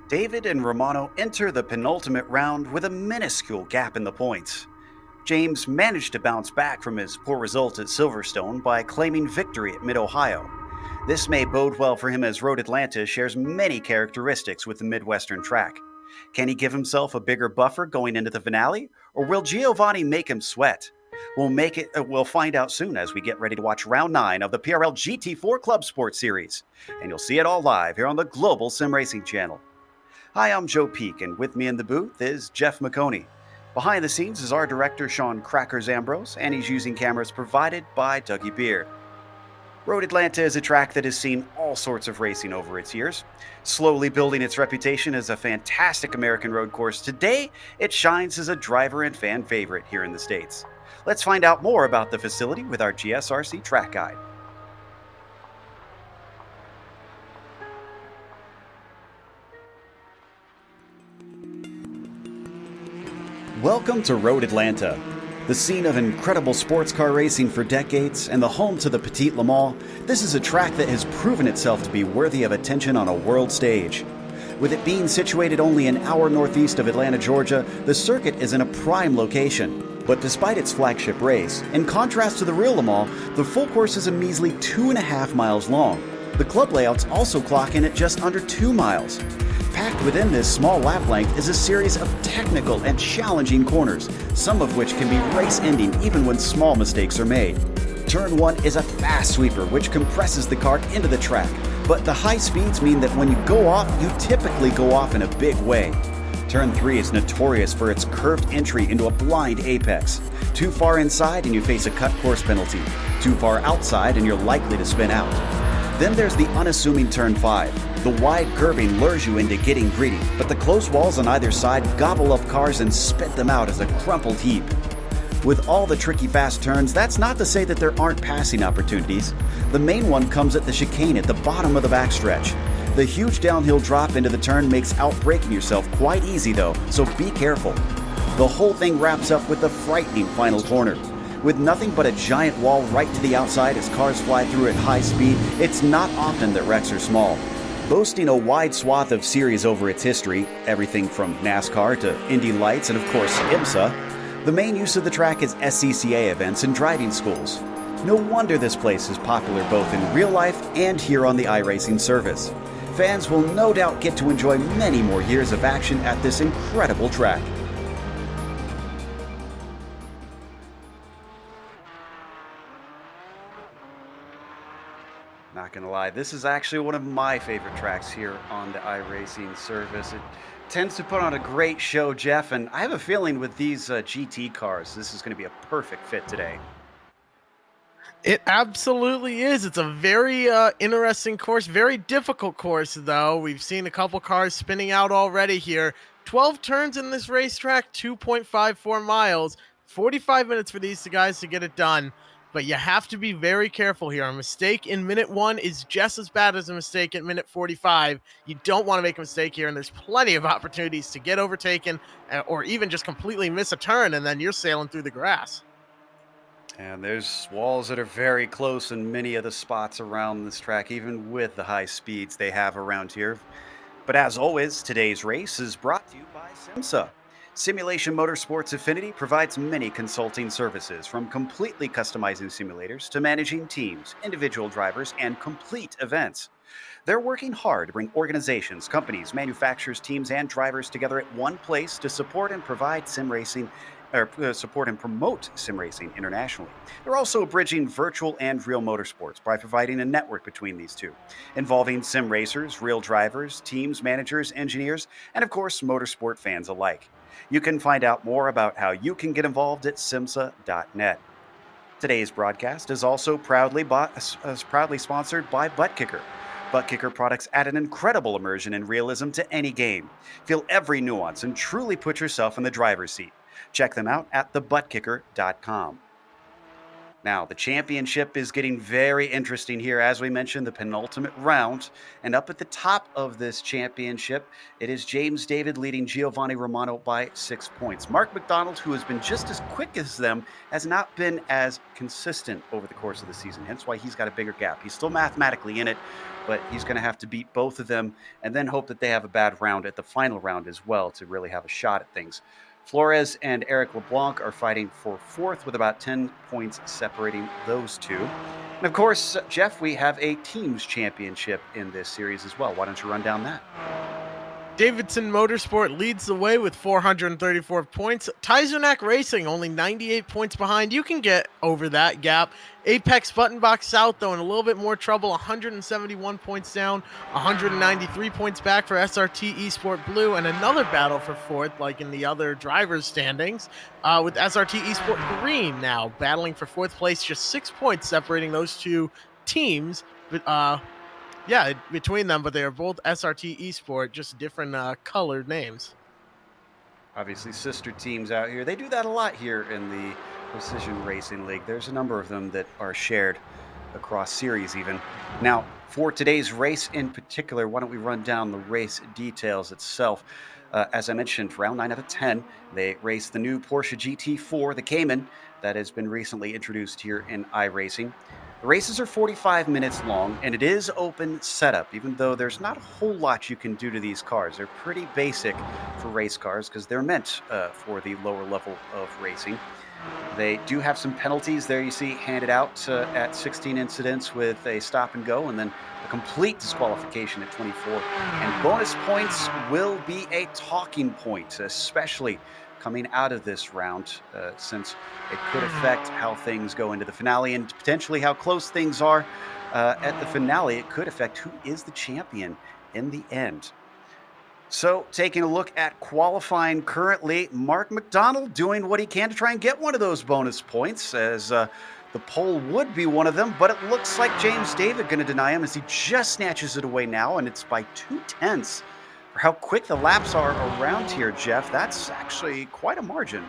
David and Romano enter the penultimate round with a minuscule gap in the points. James managed to bounce back from his poor result at Silverstone by claiming victory at Mid-Ohio. This may bode well for him as Road Atlanta shares many characteristics with the Midwestern track. Can he give himself a bigger buffer going into the finale, or will Giovanni make him sweat? We'll find out soon as we get ready to watch round 9 of the PRL GT4 Clubsport series. And you'll see it all live here on the Global SimRacing Channel. Hi, I'm Joe Peak, and with me in the booth is Jeff McConey. Behind the scenes is our director, Sean Crackers Ambrose, and he's using cameras provided by Dougie Beard. Road Atlanta is a track that has seen all sorts of racing over its years. Slowly building its reputation as a fantastic American road course, today it shines as a driver and fan favorite here in the States. Let's find out more about the facility with our GSRC track guide. Welcome to Road Atlanta, the scene of incredible sports car racing for decades and the home to the Petit Le Mans. This is a track that has proven itself to be worthy of attention on a world stage. With it being situated only an hour northeast of Atlanta, Georgia, the circuit is in a prime location. But despite its flagship race, in contrast to the real Le Mans, the full course is a measly 2.5 miles long. The club layouts also clock in at just under 2 miles. Packed within this small lap length is a series of technical and challenging corners, some of which can be race-ending even when small mistakes are made. Turn 1 is a fast sweeper which compresses the car into the track, but the high speeds mean that when you go off, you typically go off in a big way. Turn 3 is notorious for its curved entry into a blind apex. Too far inside and you face a cut course penalty. Too far outside and you're likely to spin out. Then there's the unassuming Turn 5. The wide curbing lures you into getting greedy, but the close walls on either side gobble up cars and spit them out as a crumpled heap. With all the tricky fast turns, that's not to say that there aren't passing opportunities. The main one comes at the chicane at the bottom of the backstretch. The huge downhill drop into the turn makes outbraking yourself quite easy though, so be careful. The whole thing wraps up with the frightening final corner. With nothing but a giant wall right to the outside as cars fly through at high speed, it's not often that wrecks are small. Boasting a wide swath of series over its history, everything from NASCAR to Indy Lights and of course IMSA, the main use of the track is SCCA events and driving schools. No wonder this place is popular both in real life and here on the iRacing service. Fans will no doubt get to enjoy many more years of action at this incredible track. Not gonna lie, this is actually one of my favorite tracks here on the iRacing service. It tends to put on a great show, Jeff, and I have a feeling with these GT cars, this is gonna be a perfect fit today. It absolutely is. It's a very interesting course, very difficult course, though. We've seen a couple cars spinning out already here. 12 turns in this racetrack, 2.54 miles, 45 minutes for these guys to get it done. But you have to be very careful here. A mistake in minute 1 is just as bad as a mistake at minute 45. You don't want to make a mistake here, and there's plenty of opportunities to get overtaken or even just completely miss a turn, and then you're sailing through the grass. And there's walls that are very close in many of the spots around this track, even with the high speeds they have around here. But as always, today's race is brought to you by SIMSA. Simulation Motorsports Affinity provides many consulting services, from completely customizing simulators to managing teams, individual drivers, and complete events. They're working hard to bring organizations, companies, manufacturers, teams, and drivers together at one place to support and provide sim racing support and promote sim racing internationally. They're also bridging virtual and real motorsports by providing a network between these two, involving sim racers, real drivers, teams, managers, engineers, and of course, motorsport fans alike. You can find out more about how you can get involved at simsa.net. Today's broadcast is also proudly sponsored by ButtKicker. ButtKicker products add an incredible immersion and realism to any game. Feel every nuance and truly put yourself in the driver's seat. Check them out at thebutkicker.com. Now, the championship is getting very interesting here. As we mentioned, the penultimate round. And up at the top of this championship, it is James David leading Giovanni Romano by 6 points. Mark McDonald, who has been just as quick as them, has not been as consistent over the course of the season. Hence why he's got a bigger gap. He's still mathematically in it, but he's going to have to beat both of them and then hope that they have a bad round at the final round as well to really have a shot at things. Flores and Eric LeBlanc are fighting for fourth with about 10 points separating those two. And of course, Jeff, we have a teams championship in this series as well. Why don't you run down that? Davidson Motorsport leads the way with 434 points. Tysernack Racing only 98 points behind. You can get over that gap. Apex Button Box South, though, in a little bit more trouble, 171 points down, 193 points back for SRT Esport Blue, and another battle for fourth, like in the other drivers' standings, with SRT Esport Green now battling for fourth place, just 6 points separating those two teams. Yeah, between them, but they are both SRT Esport, just different colored names. Obviously, sister teams out here. They do that a lot here in the Precision Racing League. There's a number of them that are shared across series even. Now, for today's race in particular, why don't we run down the race details itself? As I mentioned, round 9 out of 10, they race the new Porsche GT4, the Cayman, that has been recently introduced here in iRacing. The races are 45 minutes long, and it is open setup, even though there's not a whole lot you can do to these cars. They're pretty basic for race cars because they're meant for the lower level of racing. They do have some penalties there, you see, handed out at 16 incidents with a stop and go, and then a complete disqualification at 24. And bonus points will be a talking point, especially coming out of this round, since it could affect how things go into the finale and potentially how close things are at the finale. It could affect who is the champion in the end. So, taking a look at qualifying currently, Mark McDonald doing what he can to try and get one of those bonus points, as the pole would be one of them, but it looks like James David going to deny him as he just snatches it away now, and it's by 2/10. For how quick the laps are around here, Jeff, that's actually quite a margin.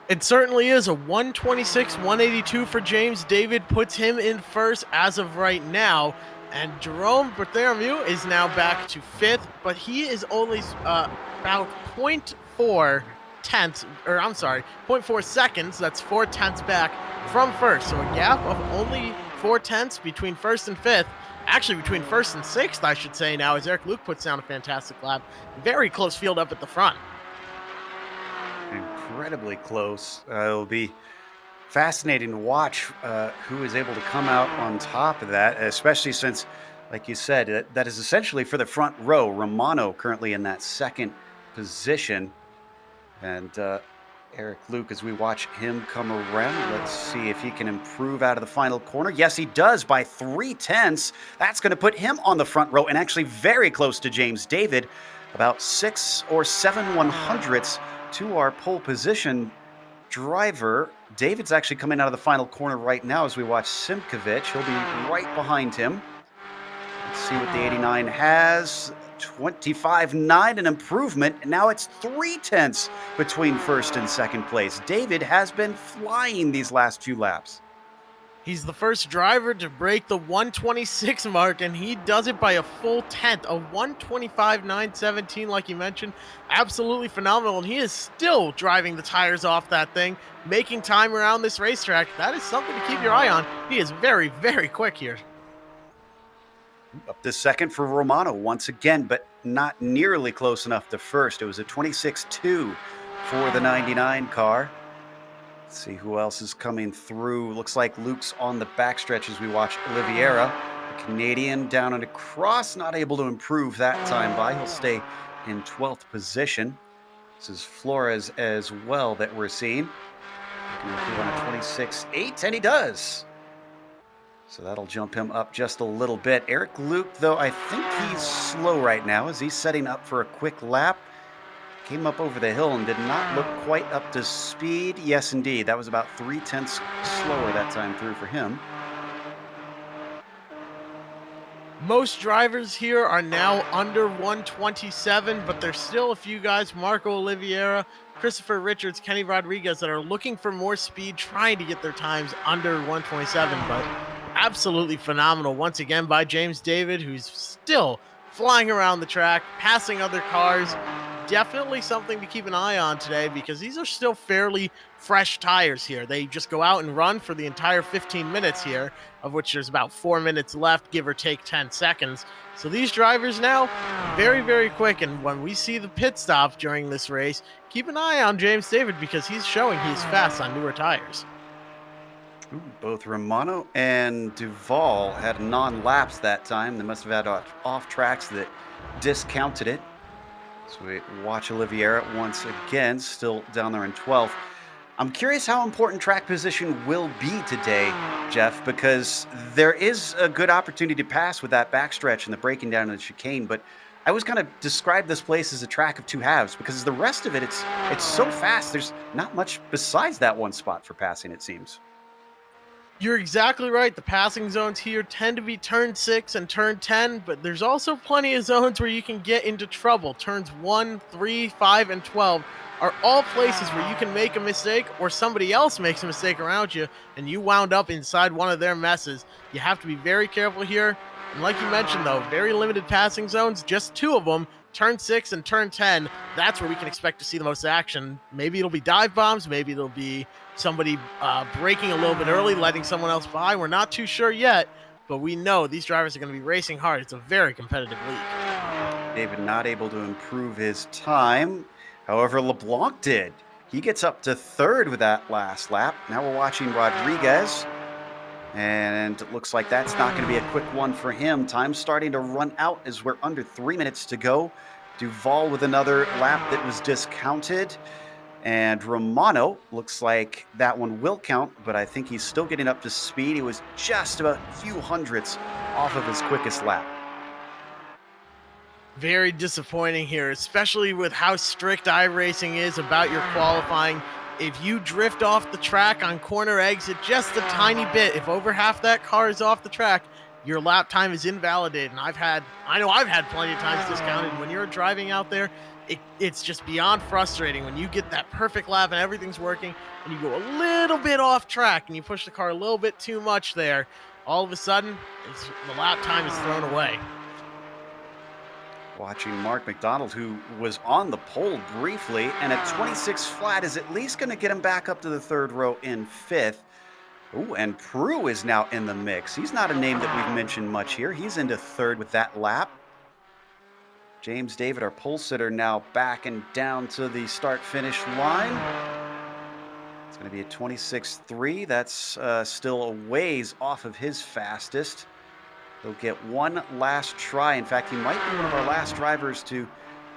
It certainly is. A 126-182 for James David puts him in first as of right now. And Jerome Bartholomew is now back to fifth, but he is only about 0.4 tenths, or I'm sorry, 0.4 seconds. That's 4 tenths back from first. So a gap of only 4 tenths between first and fifth. Actually, between first and sixth, I should say now, as Eric Luke puts down a fantastic lap. Very close field up at the front. Incredibly close. It'll be fascinating to watch who is able to come out on top of that, especially since, like you said, that is essentially for the front row. Romano currently in that second position. And Eric Luke, as we watch him come around, let's see if he can improve out of the final corner. Yes, he does by 3/10. That's going to put him on the front row and actually very close to James David, about 6 or 7 100ths to our pole position driver. David's actually coming out of the final corner right now as we watch Simkovic. He'll be right behind him. Let's see what the 89 has. 25.9, an improvement. Now it's 3/10 between first and second place. David has been flying these last few laps. He's the first driver to break the 126 mark, and he does it by a full tenth, a 125.917, like you mentioned. Absolutely phenomenal, and he is still driving the tires off that thing, making time around this racetrack. That is something to keep your eye on. He is very, very quick here. Up to second for Romano once again, but not nearly close enough to first. It was a 26.2 for the 99 car. Let's see who else is coming through. Looks like Luke's on the backstretch as we watch Oliveira, the Canadian, down and across, not able to improve that time by. He'll stay in 12th position. This is Flores as well that we're seeing. He can improve on a 26.8, and he does. So that'll jump him up just a little bit. Eric Luke, though, I think he's slow right now as he's setting up for a quick lap. Came up over the hill and did not look quite up to speed. Yes, indeed. That was about 3/10 slower that time through for him. Most drivers here are now under 127, but there's still a few guys, Marco Oliveira, Christopher Richards, Kenny Rodriguez, that are looking for more speed, trying to get their times under 127, but absolutely phenomenal once again by James David, who's still flying around the track, passing other cars. Definitely something to keep an eye on today because these are still fairly fresh tires here. They just go out and run for the entire 15 minutes here, of which there's about 4 minutes left, give or take 10 seconds. So these drivers now, very, very quick. And when we see the pit stops during this race, keep an eye on James David because he's showing he's fast on newer tires. Ooh, both Romano and Duval had non-laps that time. They must have had off tracks that discounted it. So we watch Oliveira once again, still down there in 12th. I'm curious how important track position will be today, Jeff, because there is a good opportunity to pass with that backstretch and the breaking down of the chicane, but I always kind of describe this place as a track of two halves because the rest of it, it's so fast. There's not much besides that one spot for passing, it seems. You're exactly right. The passing zones here tend to be turn 6 and turn 10, but there's also plenty of zones where you can get into trouble. Turns 1, 3, 5, and 12 are all places where you can make a mistake or somebody else makes a mistake around you and you wound up inside one of their messes. You have to be very careful here. And like you mentioned, though, very limited passing zones, just 2 of them, turn 6 and turn 10. That's where we can expect to see the most action. Maybe it'll be dive bombs. Maybe it'll be somebody braking a little bit early, letting someone else by. We're not too sure yet, but we know these drivers are going to be racing hard. It's a very competitive league. David not able to improve his time. However, LeBlanc did. He gets up to 3rd with that last lap. Now we're watching Rodriguez. And it looks like that's not going to be a quick one for him. Time's starting to run out as we're under 3 minutes to go. Duval with another lap that was discounted. And Romano looks like that one will count, but I think he's still getting up to speed. He was just about a few hundredths off of his quickest lap. Very disappointing here, especially with how strict iRacing is about your qualifying. If you drift off the track on corner exit just a tiny bit, if over half that car is off the track, your lap time is invalidated. And I know I've had plenty of times discounted. When you're driving out there, it's just beyond frustrating when you get that perfect lap and everything's working and you go a little bit off track and you push the car a little bit too much there. All of a sudden, the lap time is thrown away. Watching Mark McDonald, who was on the pole briefly, and a 26 flat is at least going to get him back up to the 3rd row in 5th. Ooh, and Prue is now in the mix. He's not a name that we've mentioned much here. He's into 3rd with that lap. James David, our pole sitter, now backing down to the start-finish line. It's going to be a 26.3. That's still a ways off of his fastest. He'll get one last try. In fact, he might be one of our last drivers to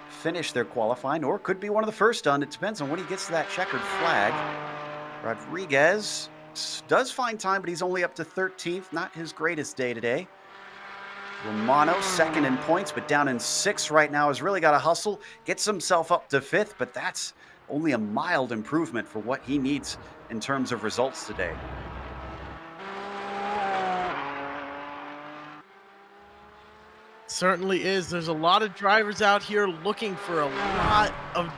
finish their qualifying, or could be one of the first done. It depends on when he gets to that checkered flag. Rodriguez does find time, but he's only up to 13th. Not his greatest day today. Romano, 2nd in points, but down in 6th right now, has really got to hustle. Gets himself up to 5th, but that's only a mild improvement for what he needs in terms of results today. Certainly is. There's a lot of drivers out here looking for a lot of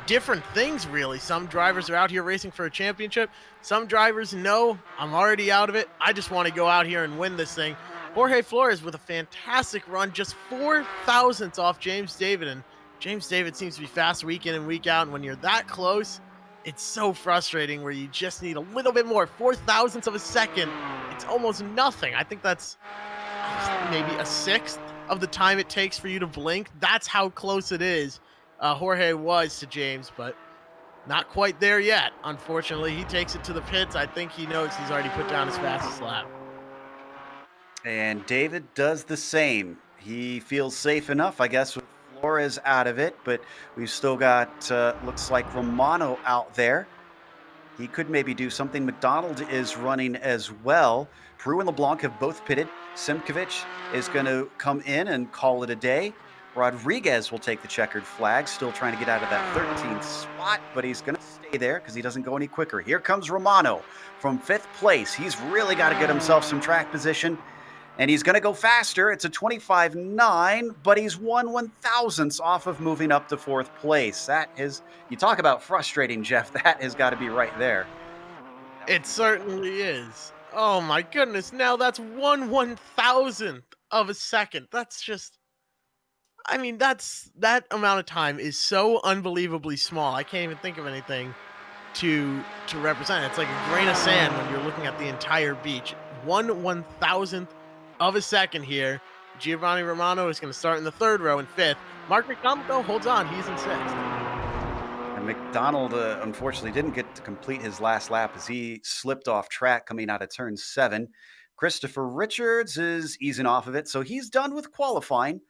different things, really. Some drivers are out here racing for a championship. Some drivers know, I'm already out of it. I just want to go out here and win this thing. Jorge Flores with a fantastic run, just 4 thousandths off James David. And James David seems to be fast week in and week out. And when you're that close, it's so frustrating where you just need a little bit more. 4 thousandths of a second. It's almost nothing. I think that's maybe a 1/6 of the time it takes for you to blink. That's how close it is. Jorge was to James, but not quite there yet. Unfortunately, he takes it to the pits. I think he knows he's already put down his fastest lap. And David does the same. He feels safe enough, I guess, with Flores out of it, but we've still got, looks like Romano out there. He could maybe do something. McDonald is running as well. Prue and LeBlanc have both pitted. Simkovic is going to come in and call it a day. Rodriguez will take the checkered flag, still trying to get out of that 13th spot, but he's going to stay there because he doesn't go any quicker. Here comes Romano from 5th place. He's really got to get himself some track position. And he's going to go faster. It's a 25.9, but he's 1/1000th off of moving up to 4th place. That is, you talk about frustrating, Jeff. That has got to be right there. It certainly is. Oh my goodness, now that's 1/1000th of a second. That's just, I mean, that amount of time is so unbelievably small. I can't even think of anything to represent. It's like a grain of sand when you're looking at the entire beach. 1/1000th of a second here. Giovanni Romano is going to start in the 3rd row in 5th. Mark McDonald, though, holds on. He's in 6th. And McDonald, unfortunately, didn't get to complete his last lap as he slipped off track coming out of turn 7. Christopher Richards is easing off of it, so he's done with qualifying.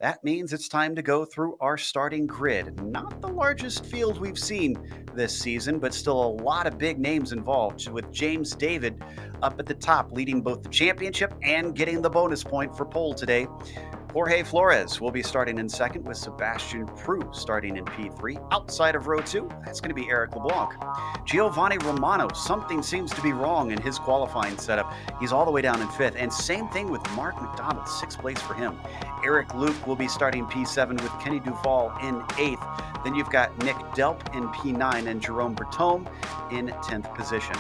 That means it's time to go through our starting grid. Not the largest field we've seen this season, but still a lot of big names involved, with James David up at the top, leading both the championship and getting the bonus point for pole today. Jorge Flores will be starting in 2nd, with Sebastian Prue starting in P3. Outside of row 2, that's going to be Eric LeBlanc. Giovanni Romano, something seems to be wrong in his qualifying setup. He's all the way down in 5th. And same thing with Mark McDonald, 6th place for him. Eric Luke will be starting P7 with Kenny Duval in 8th. Then you've got Nick Delp in P9 and Jerome Bertome in 10th position.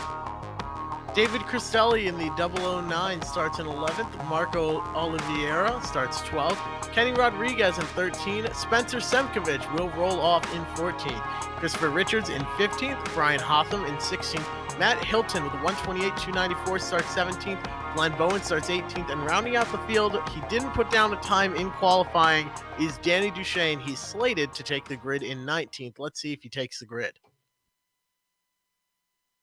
David Cristelli in the 009 starts in 11th. Marco Oliveira starts 12th. Kenny Rodriguez in 13th. Spencer Semkovich will roll off in 14th. Christopher Richards in 15th. Brian Hotham in 16th. Matt Hilton with a 128.294 starts 17th. Glenn Bowen starts 18th. And rounding out the field, he didn't put down a time in qualifying, is Danny Duchesne. He's slated to take the grid in 19th. Let's see if he takes the grid.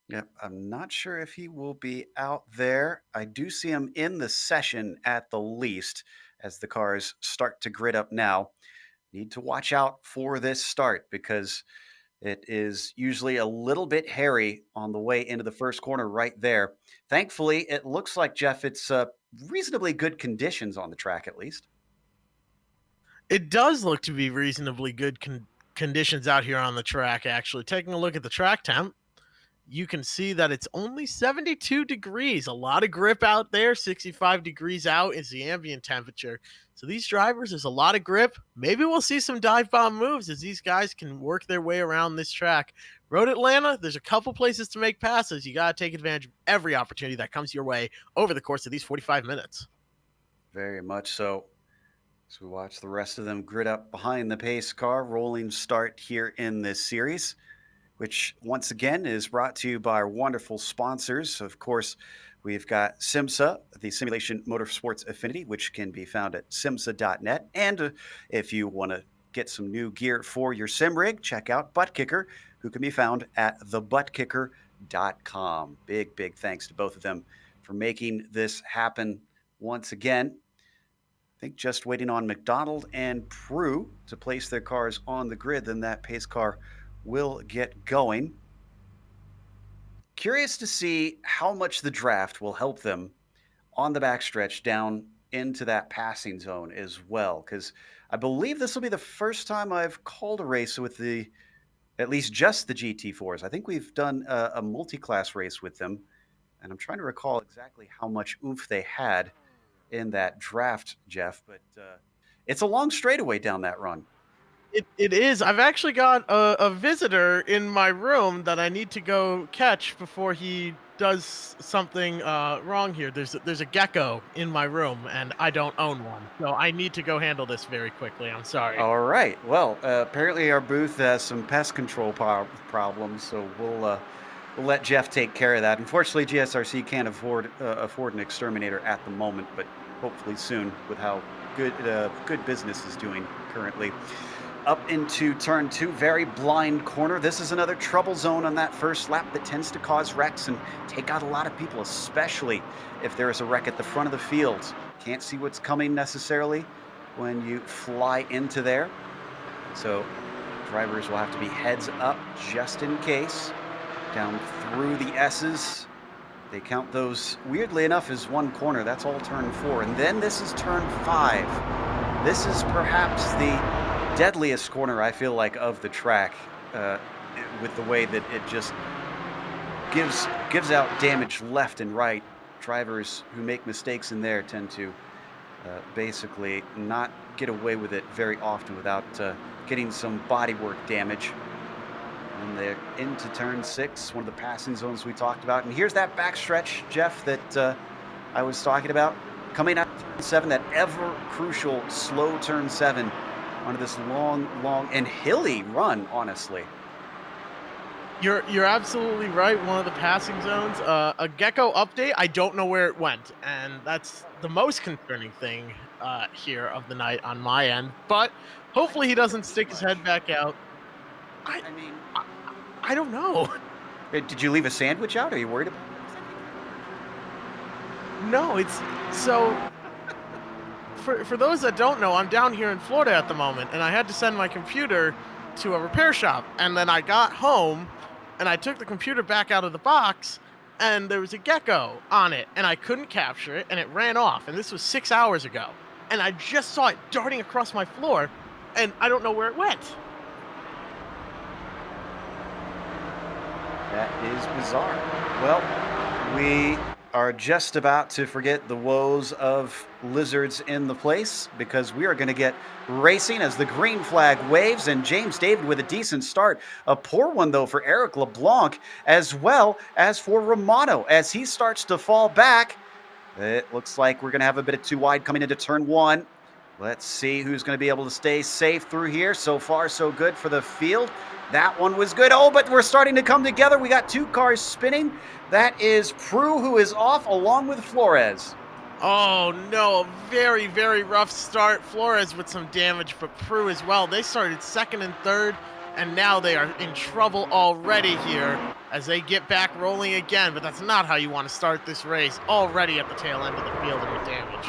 Yep, I'm not sure if he will be out there. I do see him in the session at the least as the cars start to grid up now. Need to watch out for this start because it is usually a little bit hairy on the way into the first corner right there. Thankfully, it looks like, Jeff, it's reasonably good conditions on the track at least. It does look to be reasonably good conditions out here on the track, actually. Taking a look at the track temp, you can see that it's only 72 degrees. A lot of grip out there. 65 degrees out is the ambient temperature. So these drivers, there's a lot of grip. Maybe we'll see some dive bomb moves as these guys can work their way around this track. Road Atlanta, there's a couple places to make passes. You got to take advantage of every opportunity that comes your way over the course of these 45 minutes. Very much so. So we watch the rest of them grid up behind the pace car. Rolling start here in this series, which once again is brought to you by our wonderful sponsors. Of course, we've got SIMSA, the Simulation Motorsports Affinity, which can be found at simsa.net. And if you want to get some new gear for your sim rig, check out ButtKicker, who can be found at thebuttkicker.com. Big thanks to both of them for making this happen once again. I think just waiting on McDonald and Prue to place their cars on the grid, then that pace car will get going. Curious to see how much the draft will help them on the backstretch down into that passing zone as well, because I believe this will be the first time I've called a race with at least just the GT4s. I think we've done a multi-class race with them, and I'm trying to recall exactly how much oomph they had in that draft, Jeff, but it's a long straightaway down that run. It is. I've actually got a visitor in my room that I need to go catch before he does something wrong here. There's a gecko in my room, and I don't own one, so I need to go handle this very quickly. I'm sorry. All right. Well, apparently our booth has some pest control problems, so we'll let Jeff take care of that. Unfortunately, GSRC can't afford an exterminator at the moment, but hopefully soon with how good business is doing currently. Up into turn 2, very blind corner. This is another trouble zone on that first lap that tends to cause wrecks and take out a lot of people, especially if there is a wreck at the front of the field. Can't see what's coming necessarily when you fly into there. So drivers will have to be heads up just in case. Down through the S's. They count those, weirdly enough, as one corner. That's all turn 4. And then this is turn 5. This is perhaps the deadliest corner, I feel like, of the track, with the way that it just gives out damage left and right drivers who make mistakes in there tend to basically not get away with it very often without getting some bodywork damage. And they're into turn 6, one of the passing zones we talked about. And here's that backstretch, Jeff, that I was talking about. Coming out of turn 7, that ever crucial slow turn 7 onto this long and hilly run, honestly. You're absolutely right. One of the passing zones, a Gecko update. I don't know where it went, and that's the most concerning thing here of the night on my end. But hopefully he doesn't stick his head back out. I I mean, I, I don't know. did you leave a sandwich out? Are you worried about No, it's so. For those that don't know, I'm down here in Florida at the moment, and I had to send my computer to a repair shop. And then I got home, and I took the computer back out of the box, and there was a gecko on it, and I couldn't capture it, and it ran off. And this was 6 hours ago, and I just saw it darting across my floor, and I don't know where it went. That is bizarre. Well, we are just about to forget the woes of lizards in the place because we are going to get racing as the green flag waves, and James David with a decent start. A poor one, though, for Eric LeBlanc, as well as for Romano as he starts to fall back. It looks like we're going to have a bit of too wide coming into turn 1. Let's see who's going to be able to stay safe through here. So far, so good for the field. That one was good. Oh, but we're starting to come together. We got 2 cars spinning. That is Prue, who is off along with Flores. Oh no, a very, very rough start. Flores with some damage, but Prue as well. They started second and third, and now they are in trouble already here as they get back rolling again. But that's not how you want to start this race, already at the tail end of the field and with damage.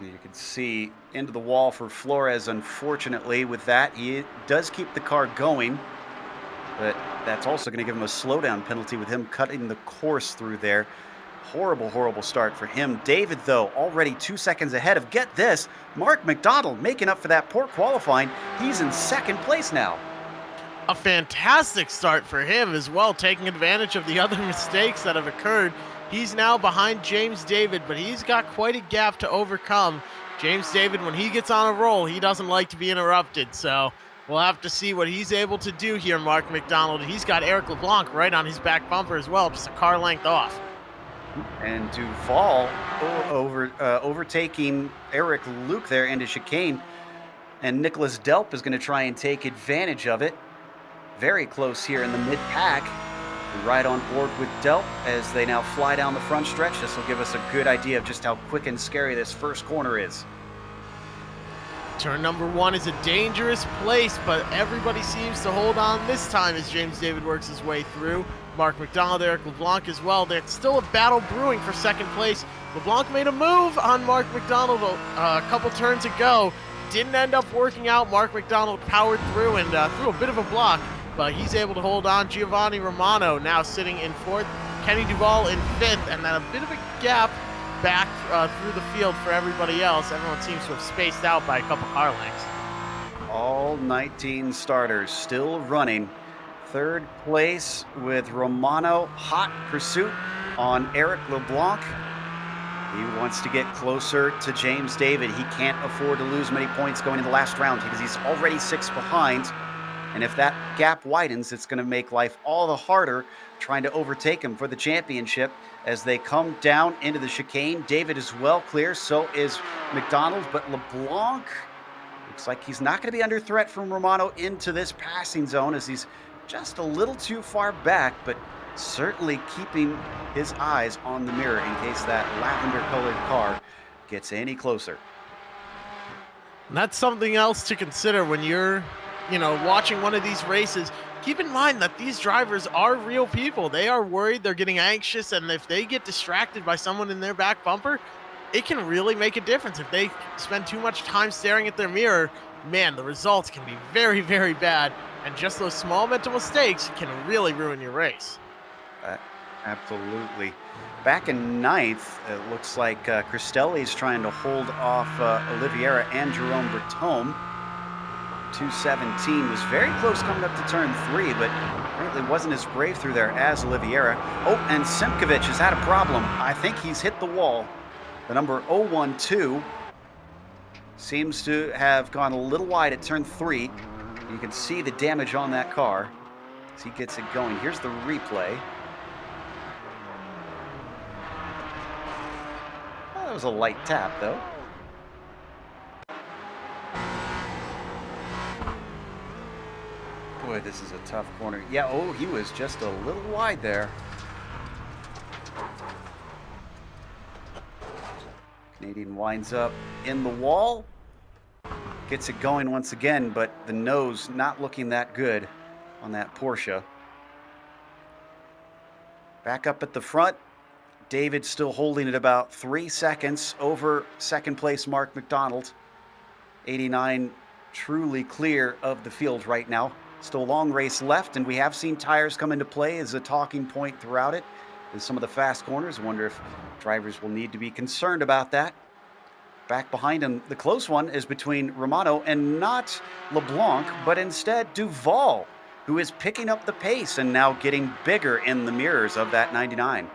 You can see into the wall for Flores, unfortunately. With that, he does keep the car going, but that's also going to give him a slowdown penalty with him cutting the course through there. Horrible, horrible start for him. David, though, already 2 seconds ahead of, get this, Mark McDonald making up for that poor qualifying. He's in second place now. A fantastic start for him as well, taking advantage of the other mistakes that have occurred. He's now behind James David, but he's got quite a gap to overcome. James David, when he gets on a roll, he doesn't like to be interrupted, so we'll have to see what he's able to do here, Mark McDonald. He's got Eric LeBlanc right on his back bumper as well, just a car length off. And Duval overtaking Eric Luke there into chicane, and Nicholas Delp is going to try and take advantage of it. Very close here in the mid-pack. Right on board with Delp as they now fly down the front stretch. This will give us a good idea of just how quick and scary this first corner is. Turn number 1 is a dangerous place, but everybody seems to hold on this time as James David works his way through. Mark McDonald, Eric LeBlanc as well. There's still a battle brewing for second place. LeBlanc made a move on Mark McDonald a couple turns ago. Didn't end up working out. Mark McDonald powered through and threw a bit of a block, but he's able to hold on. Giovanni Romano now sitting in 4th. Kenny Duval in 5th, and then a bit of a gap back through the field for everybody else. Everyone seems to have spaced out by a couple car lengths. All 19 starters still running. 3rd place with Romano. Hot pursuit on Eric LeBlanc. He wants to get closer to James David. He can't afford to lose many points going into the last round because he's already 6 behind. And if that gap widens, it's going to make life all the harder trying to overtake him for the championship as they come down into the chicane. David is well clear, so is McDonald, but LeBlanc looks like he's not going to be under threat from Romano into this passing zone as he's just a little too far back, but certainly keeping his eyes on the mirror in case that lavender-colored car gets any closer. And that's something else to consider when you're watching one of these races. Keep in mind that these drivers are real people. They are worried, they're getting anxious, and if they get distracted by someone in their back bumper, it can really make a difference. If they spend too much time staring at their mirror, man, the results can be very, very bad, and just those small mental mistakes can really ruin your race. Absolutely. Back in 9th, it looks like Cristelli's trying to hold off Oliveira and Jerome Bertome. 217 was very close coming up to turn 3, but Apparently wasn't as brave through there as Oliveira. Oh, and Simkovic has had a problem. I think he's hit the wall. The number 012 seems to have gone a little wide at turn 3. You can see the damage on that car as he gets it going. Here's the replay. Well, that was a light tap, though. Boy, this is a tough corner. Yeah, oh, he was just a little wide there. Canadian winds up in the wall. Gets it going once again, but the nose not looking that good on that Porsche. Back up at the front. David still holding it about 3 seconds over second place Mark McDonald. 89 truly clear of the field right now. Still a long race left, and we have seen tires come into play as a talking point throughout it. In some of the fast corners, I wonder if drivers will need to be concerned about that. Back behind him, the close one is between Romano and not LeBlanc, but instead Duval, who is picking up the pace and now getting bigger in the mirrors of that 99.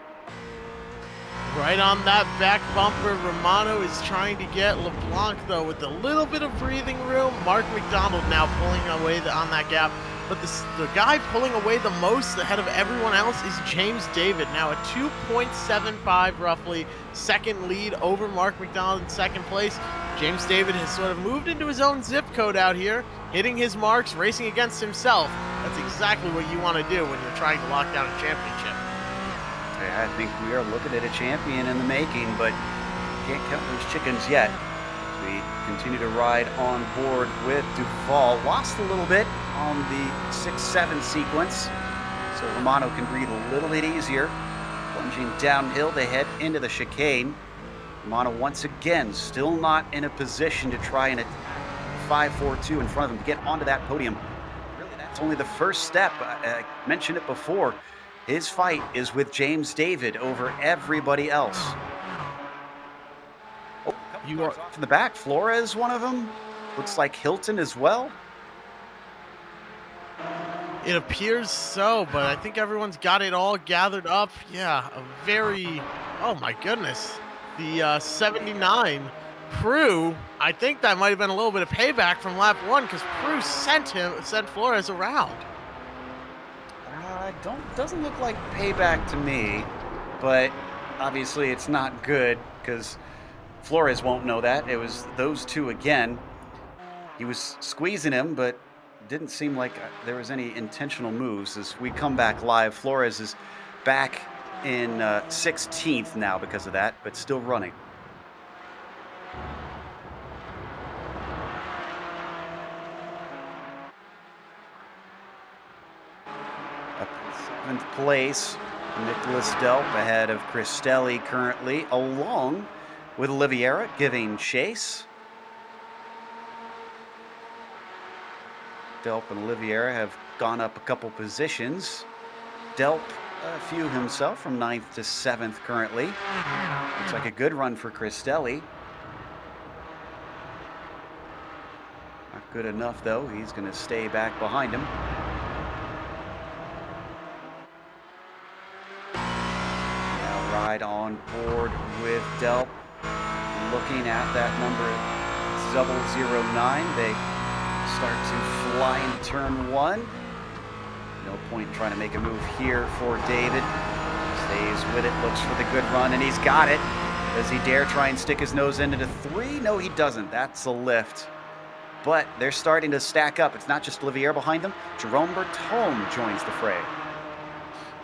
Right on that back bumper, Romano is trying to get LeBlanc, though, with a little bit of breathing room. Mark McDonald now pulling away on that gap. But the guy pulling away the most ahead of everyone else is James David, now a 2.75 roughly second lead over Mark McDonald in second place. James David has sort of moved into his own zip code out here, hitting his marks, racing against himself. That's exactly what you want to do when you're trying to lock down a championship. I think we are looking at a champion in the making, but can't count those chickens yet. We continue to ride on board with Duval. Lost a little bit on the 6-7 sequence, so Romano can breathe a little bit easier. Plunging downhill, they head into the chicane. Romano once again still not in a position to try and 5-4-2 in front of him to get onto that podium. Really, that's only the first step. I mentioned it before. His fight is with James David over everybody else. Oh, you are off in the back. Flores, one of them. Looks like Hilton as well. It appears so, but I think everyone's got it all gathered up. Yeah, a very, oh my goodness. The 79, Prue, I think that might have been a little bit of payback from lap 1 because Prue sent Flores around. Doesn't look like payback to me, but obviously it's not good because Flores won't know that. It was those two again. He was squeezing him, but didn't seem like there was any intentional moves. As we come back live, Flores is back in 16th now because of that, but still running. Seventh place, Nicholas Delp ahead of Cristelli currently, along with Oliveira giving chase. Delp and Oliveira have gone up a couple positions. Delp a few himself from 9th to 7th currently. Looks like a good run for Cristelli. Not good enough though, he's going to stay back behind him. Ride on board with Delp, looking at that number 009. They start to fly into turn 1. No point trying to make a move here for David. Stays with it, looks for the good run, and he's got it. Does he dare try and stick his nose into the 3? No, he doesn't. That's a lift. But they're starting to stack up. It's not just Olivier behind them. Jerome Bertome joins the fray.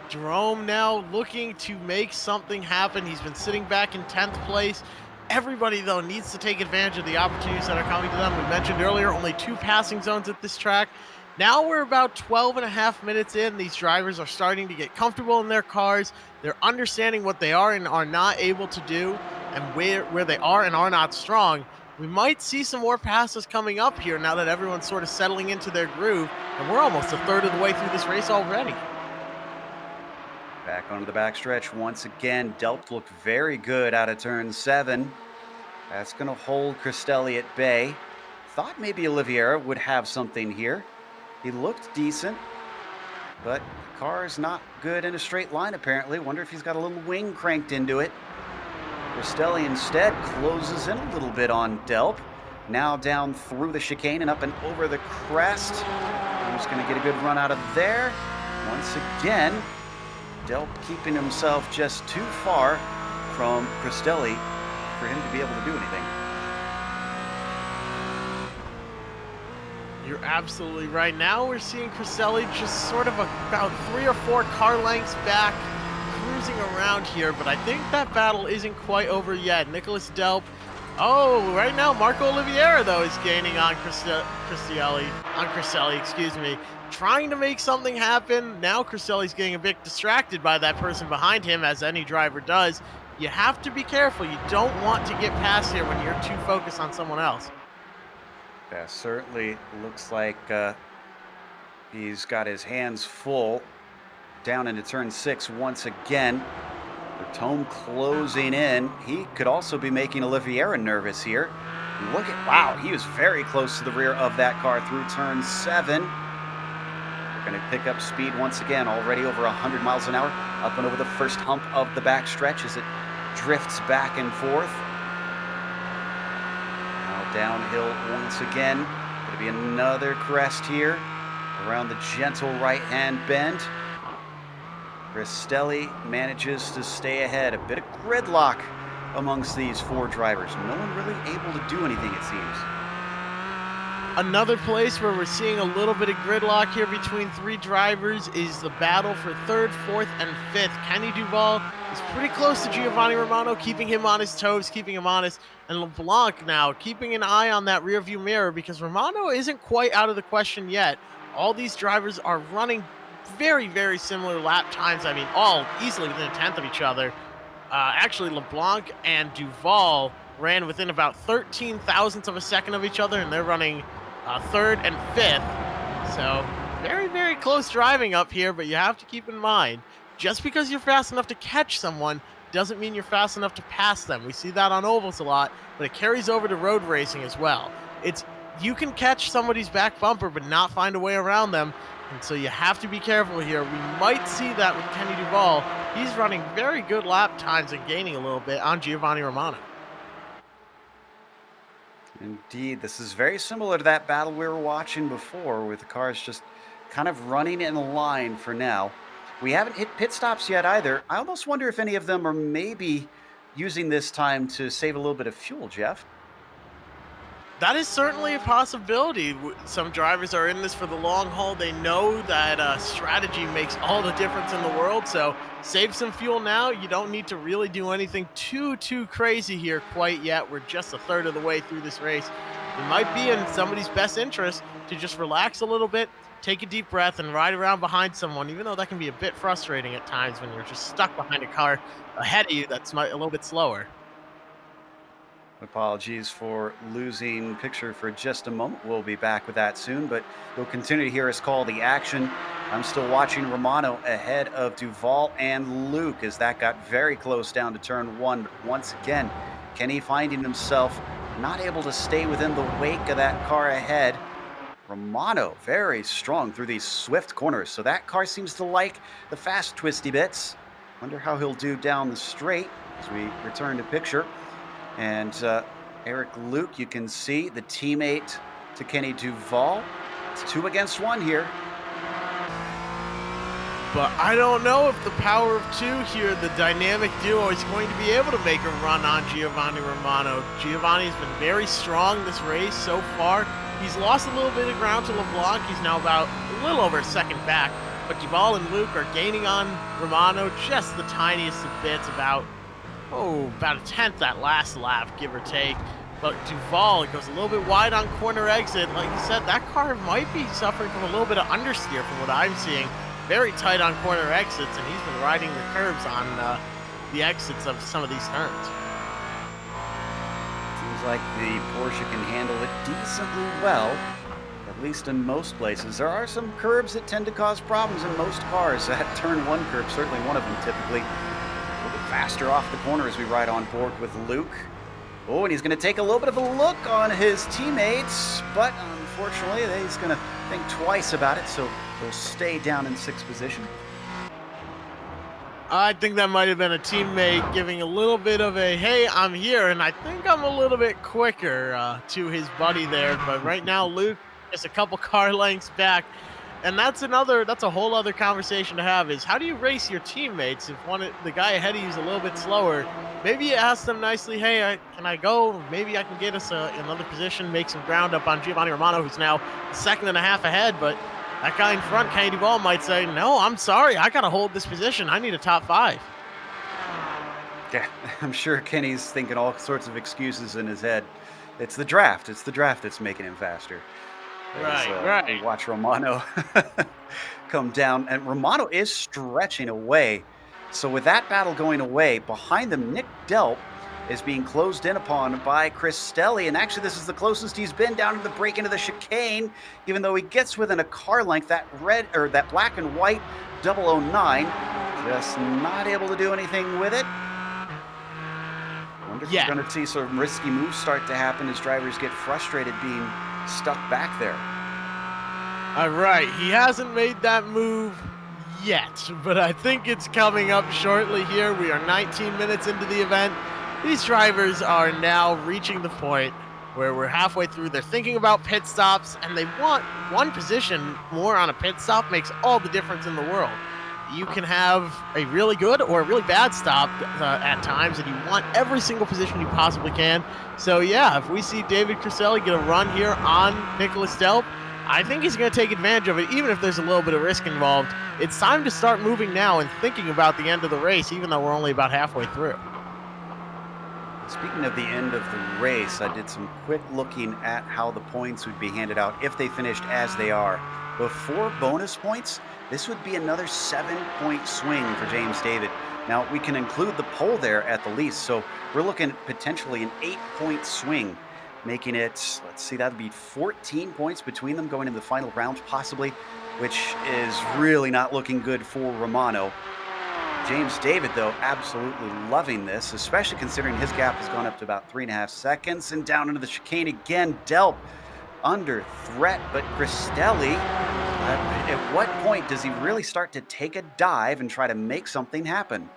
Jerome now looking to make something happen. He's been sitting back in 10th place. Everybody, though, needs to take advantage of the opportunities that are coming to them. We mentioned earlier, only 2 passing zones at this track. Now we're about 12 and a half minutes in. These drivers are starting to get comfortable in their cars. They're understanding what they are and are not able to do and where they are and are not strong. We might see some more passes coming up here now that everyone's sort of settling into their groove, and we're almost a third of the way through this race already. Back onto the backstretch once again. Delp looked very good out of turn 7. That's going to hold Cristelli at bay. Thought maybe Oliveira would have something here. He looked decent. but the car is not good in a straight line apparently. Wonder if he's got a little wing cranked into it. Castelli instead closes in a little bit on Delp. Now down through the chicane and up and over the crest. Who's going to get a good run out of there? Once again, Delp keeping himself just too far from Castelli for him to be able to do anything. You're absolutely right. Now we're seeing Castelli just sort of about 3 or 4 car lengths back, cruising around here, but I think that battle isn't quite over yet. Nicholas Delp. Oh, right now Marco Oliveira, though, is gaining on Castelli, excuse me, trying to make something happen. Now Castelli's getting a bit distracted by that person behind him, as any driver does. You have to be careful. You don't want to get past here when you're too focused on someone else. Yeah, certainly looks like he's got his hands full. Down into turn 6 once again. Bertome closing in. He could also be making Oliveira nervous here. Look at, wow, he was very close to the rear of that car through turn 7. We're going to pick up speed once again, already over 100 miles an hour, up and over the first hump of the backstretch as it drifts back and forth. Now downhill once again. Going to be another crest here around the gentle right-hand bend. Castelli manages to stay ahead. A bit of gridlock amongst these 4 drivers. No one really able to do anything, it seems. Another place where we're seeing a little bit of gridlock here between 3 drivers is the battle for 3rd, 4th, and 5th. Kenny Duval is pretty close to Giovanni Romano, keeping him on his toes, keeping him honest. And LeBlanc now keeping an eye on that rearview mirror because Romano isn't quite out of the question yet. All these drivers are running very, very similar lap times. I mean, all easily within a tenth of each other. Actually, LeBlanc and Duval ran within about 13 thousandths of a second of each other, and they're running 3rd and 5th. So very, very close driving up here, but you have to keep in mind, just because you're fast enough to catch someone doesn't mean you're fast enough to pass them. We see that on ovals a lot, but it carries over to road racing as well. You can catch somebody's back bumper but not find a way around them. And so you have to be careful here. We might see that with Kenny Duval. He's running very good lap times and gaining a little bit on Giovanni Romano. Indeed, this is very similar to that battle we were watching before, with the cars just kind of running in a line for now. We haven't hit pit stops yet either. I almost wonder if any of them are maybe using this time to save a little bit of fuel, Jeff. That is certainly a possibility. Some drivers are in this for the long haul. They know that strategy makes all the difference in the world. So save some fuel now. You don't need to really do anything too crazy here quite yet. We're just a third of the way through this race. It might be in somebody's best interest to just relax a little bit, take a deep breath, and ride around behind someone, even though that can be a bit frustrating at times when you're just stuck behind a car ahead of you that's a little bit slower. Apologies for losing picture for just a moment. We'll be back with that soon, but you'll continue to hear us call the action. I'm still watching Romano ahead of Duval and Luke as that got very close down to turn 1. But once again, Kenny finding himself not able to stay within the wake of that car ahead. Romano very strong through these swift corners, so that car seems to like the fast twisty bits. Wonder how he'll do down the straight as we return to picture. And Eric Luke, you can see the teammate to Kenny Duval. It's 2 against 1 here. But I don't know if the power of 2 here, the dynamic duo, is going to be able to make a run on Giovanni Romano. Giovanni's been very strong this race so far. He's lost a little bit of ground to LeBlanc. He's now about a little over a second back. But Duval and Luke are gaining on Romano just the tiniest of bits, about a tenth that last lap, give or take. But Duval, it goes a little bit wide on corner exit. Like you said, that car might be suffering from a little bit of understeer from what I'm seeing. Very tight on corner exits, and he's been riding the curbs on the exits of some of these turns. Seems like the Porsche can handle it decently well, at least in most places. There are some curbs that tend to cause problems in most cars. That turn 1 curb, certainly one of them typically. A little bit faster off the corner as we ride on board with Luke. Oh, and he's going to take a little bit of a look on his teammates. but unfortunately, he's going to think twice about it, so he'll stay down in sixth position. I think that might have been a teammate giving a little bit of a, hey, I'm here, and I think I'm a little bit quicker to his buddy there. But right now, Luke is a couple car lengths back. And that's a whole other conversation to have is how do you race your teammates if the guy ahead of you is a little bit slower? Maybe you ask them nicely, hey, can I go? Maybe I can get us another position, make some ground up on Giovanni Romano, who's now a second and a half ahead. But that guy in front, Kenny Duvall, might say, no, I'm sorry. I got to hold this position. I need a top 5. Yeah, I'm sure Kenny's thinking all sorts of excuses in his head. It's the draft. It's the draft that's making him faster. Right. Watch Romano come down, and Romano is stretching away. So with that battle going away, behind them, Nick Delp is being closed in upon by Cristelli, and actually this is the closest he's been down to the break into the chicane, even though he gets within a car length. That black and white 009, just not able to do anything with it. Wonder if we're going to see some risky moves start to happen as drivers get frustrated being stuck back there. All right, he hasn't made that move yet, but I think it's coming up shortly here. We are 19 minutes into the event. These drivers are now reaching the point where we're halfway through. They're thinking about pit stops, and they want one position more on a pit stop. Makes all the difference in the world. You can have a really good or a really bad stop at times, and you want every single position you possibly can. So, yeah, if we see David Cristelli get a run here on Nicholas Delp, I think he's going to take advantage of it, even if there's a little bit of risk involved. It's time to start moving now and thinking about the end of the race, even though we're only about halfway through. Speaking of the end of the race, I did some quick looking at how the points would be handed out if they finished as they are. Before bonus points, this would be another 7-point swing for James David. Now, we can include the pole there at the least, so we're looking at potentially an 8-point swing, making it, let's see, that would be 14 points between them going into the final round, possibly, which is really not looking good for Romano. James David, though, absolutely loving this, especially considering his gap has gone up to about 3.5 seconds, and down into the chicane again. Delp under threat, but Cristelli, at what point does he really start to take a dive and try to make something happen?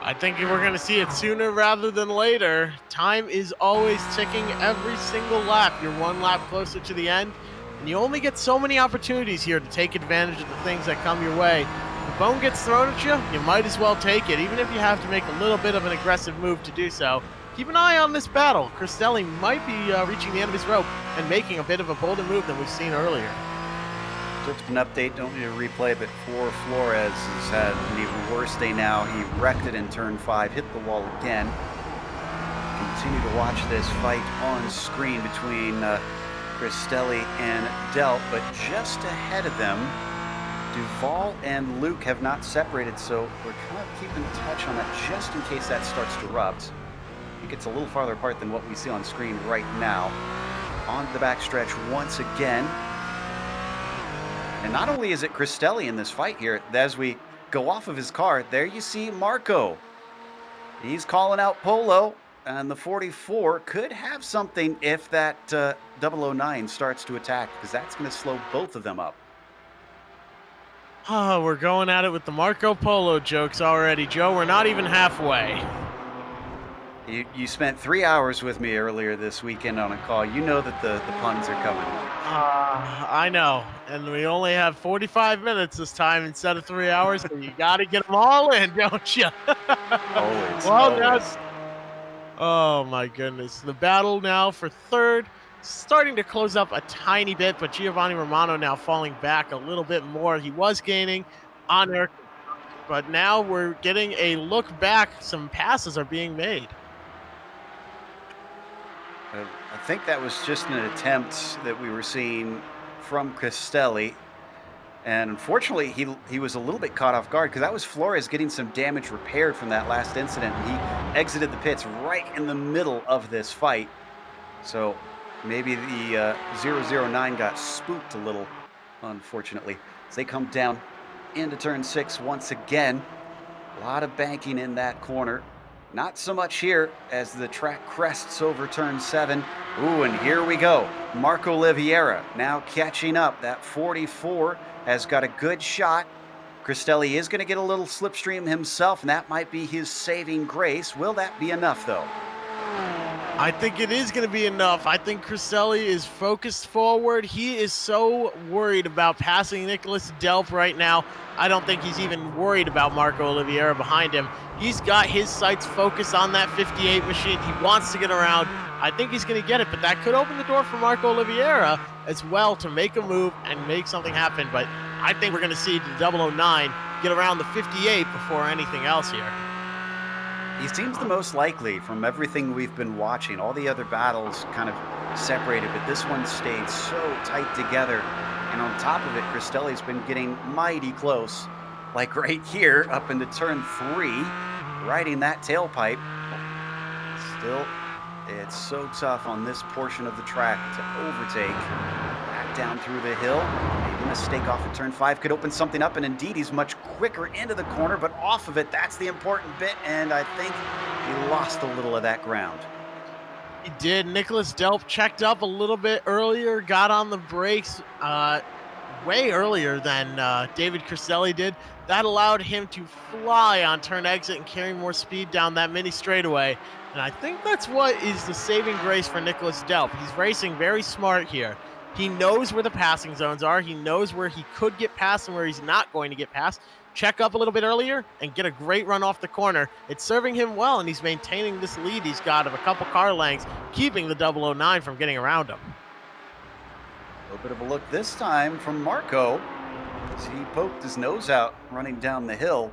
I think we're going to see it sooner rather than later. Time is always ticking every single lap. You're one lap closer to the end, and you only get so many opportunities here to take advantage of the things that come your way. If a bone gets thrown at you, you might as well take it, even if you have to make a little bit of an aggressive move to do so. Keep an eye on this battle. Cristelli might be reaching the end of his rope and making a bit of a bolder move than we've seen earlier. Just an update, don't need to replay, but for Flores has had an even worse day now. He wrecked it in turn 5, hit the wall again. Continue to watch this fight on screen between Cristelli and Delp, but just ahead of them, Duvall and Luke have not separated, so we're kind of keeping touch on that just in case that starts to erupt. I think it's a little farther apart than what we see on screen right now. On the backstretch once again. And not only is it Cristelli in this fight here, as we go off of his car, there you see Marco. He's calling out Polo, and the 44 could have something if that 009 starts to attack, because that's going to slow both of them up. Oh, we're going at it with the Marco Polo jokes already, Joe. We're not even halfway. You spent 3 hours with me earlier this weekend on a call. You know that the puns are coming. I know. And we only have 45 minutes this time instead of 3 hours, so you got to get them all in, don't you? Always. Well, always. Oh, my goodness. The battle now for third, starting to close up a tiny bit, but Giovanni Romano now falling back a little bit more. He was gaining on Eric, but now we're getting a look back. Some passes are being made. I think that was just an attempt that we were seeing from Cristelli. And unfortunately, he was a little bit caught off guard because that was Flores getting some damage repaired from that last incident. And he exited the pits right in the middle of this fight. So maybe the 009 got spooked a little, unfortunately. As they come down into turn 6 once again. A lot of banking in that corner. Not so much here as the track crests over turn 7. Ooh, and here we go. Marco Oliveira now catching up. That 44 has got a good shot. Cristelli is going to get a little slipstream himself, and that might be his saving grace. Will that be enough, though? I think it is going to be enough. I think Cristelli is focused forward. He is so worried about passing Nicholas Delp right now. I don't think he's even worried about Marco Oliveira behind him. He's got his sights focused on that 58 machine. He wants to get around. I think he's going to get it, but that could open the door for Marco Oliveira as well to make a move and make something happen. But I think we're going to see the 009 get around the 58 before anything else here. He seems the most likely from everything we've been watching. All the other battles kind of separated, but this one stayed so tight together. And on top of it, Cristelli's been getting mighty close. Like right here, up into turn 3, riding that tailpipe. Still, it's so tough on this portion of the track to overtake. Back down through the hill. Maybe a mistake off at turn 5 could open something up, and indeed he's much quicker into the corner, but off of it, that's the important bit, and I think he lost a little of that ground. He did. Nicholas Delp checked up a little bit earlier, got on the brakes way earlier than David Cristelli did. That allowed him to fly on turn exit and carry more speed down that mini straightaway. And I think that's what is the saving grace for Nicholas Delp. He's racing very smart here. He knows where the passing zones are. He knows where he could get past and where he's not going to get past. Check up a little bit earlier and get a great run off the corner. It's serving him well, and he's maintaining this lead he's got of a couple car lengths, keeping the 009 from getting around him. A little bit of a look this time from Marco as he poked his nose out running down the hill.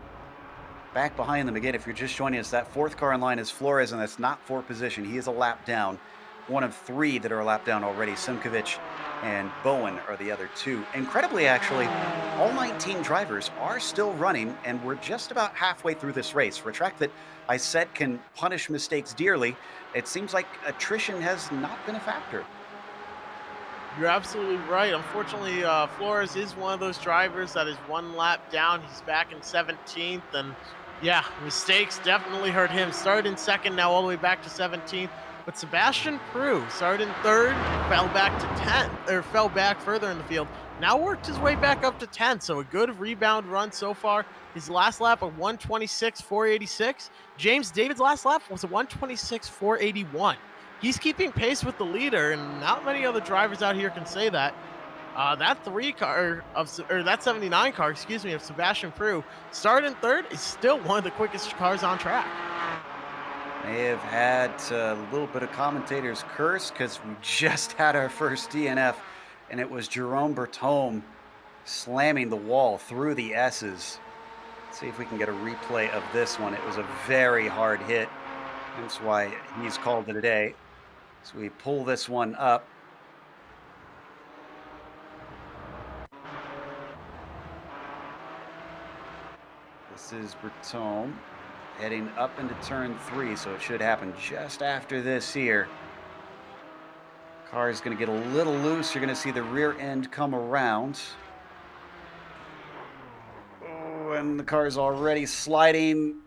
Back behind them again, if you're just joining us, that fourth car in line is Flores, and that's not for position. He is a lap down. One of 3 that are a lap down already. Simkovic and Bowen are the other 2. Incredibly, actually, all 19 drivers are still running, and we're just about halfway through this race. For a track that I said can punish mistakes dearly, it seems like attrition has not been a factor. You're absolutely right. Unfortunately, Flores is one of those drivers that is 1 lap down. He's back in 17th, and yeah, mistakes definitely hurt him. Started in 2nd, now all the way back to 17th. But Sebastian Prue started in 3rd, fell back to 10th, or fell back further in the field. Now worked his way back up to 10th, so a good rebound run so far. His last lap of 126.486. James David's last lap was a 126.481. He's keeping pace with the leader, and not many other drivers out here can say that. That 79 car, excuse me, of Sebastian Prue, started in 3rd, is still one of the quickest cars on track. May have had a little bit of commentator's curse because we just had our first DNF, and it was Jerome Bertome slamming the wall through the S's. Let's see if we can get a replay of this one. It was a very hard hit. That's why he's called it a day. So we pull this one up. This is Bertome heading up into turn 3, so it should happen just after this here. Car is going to get a little loose. You're going to see the rear end come around. Oh, and the car's already sliding,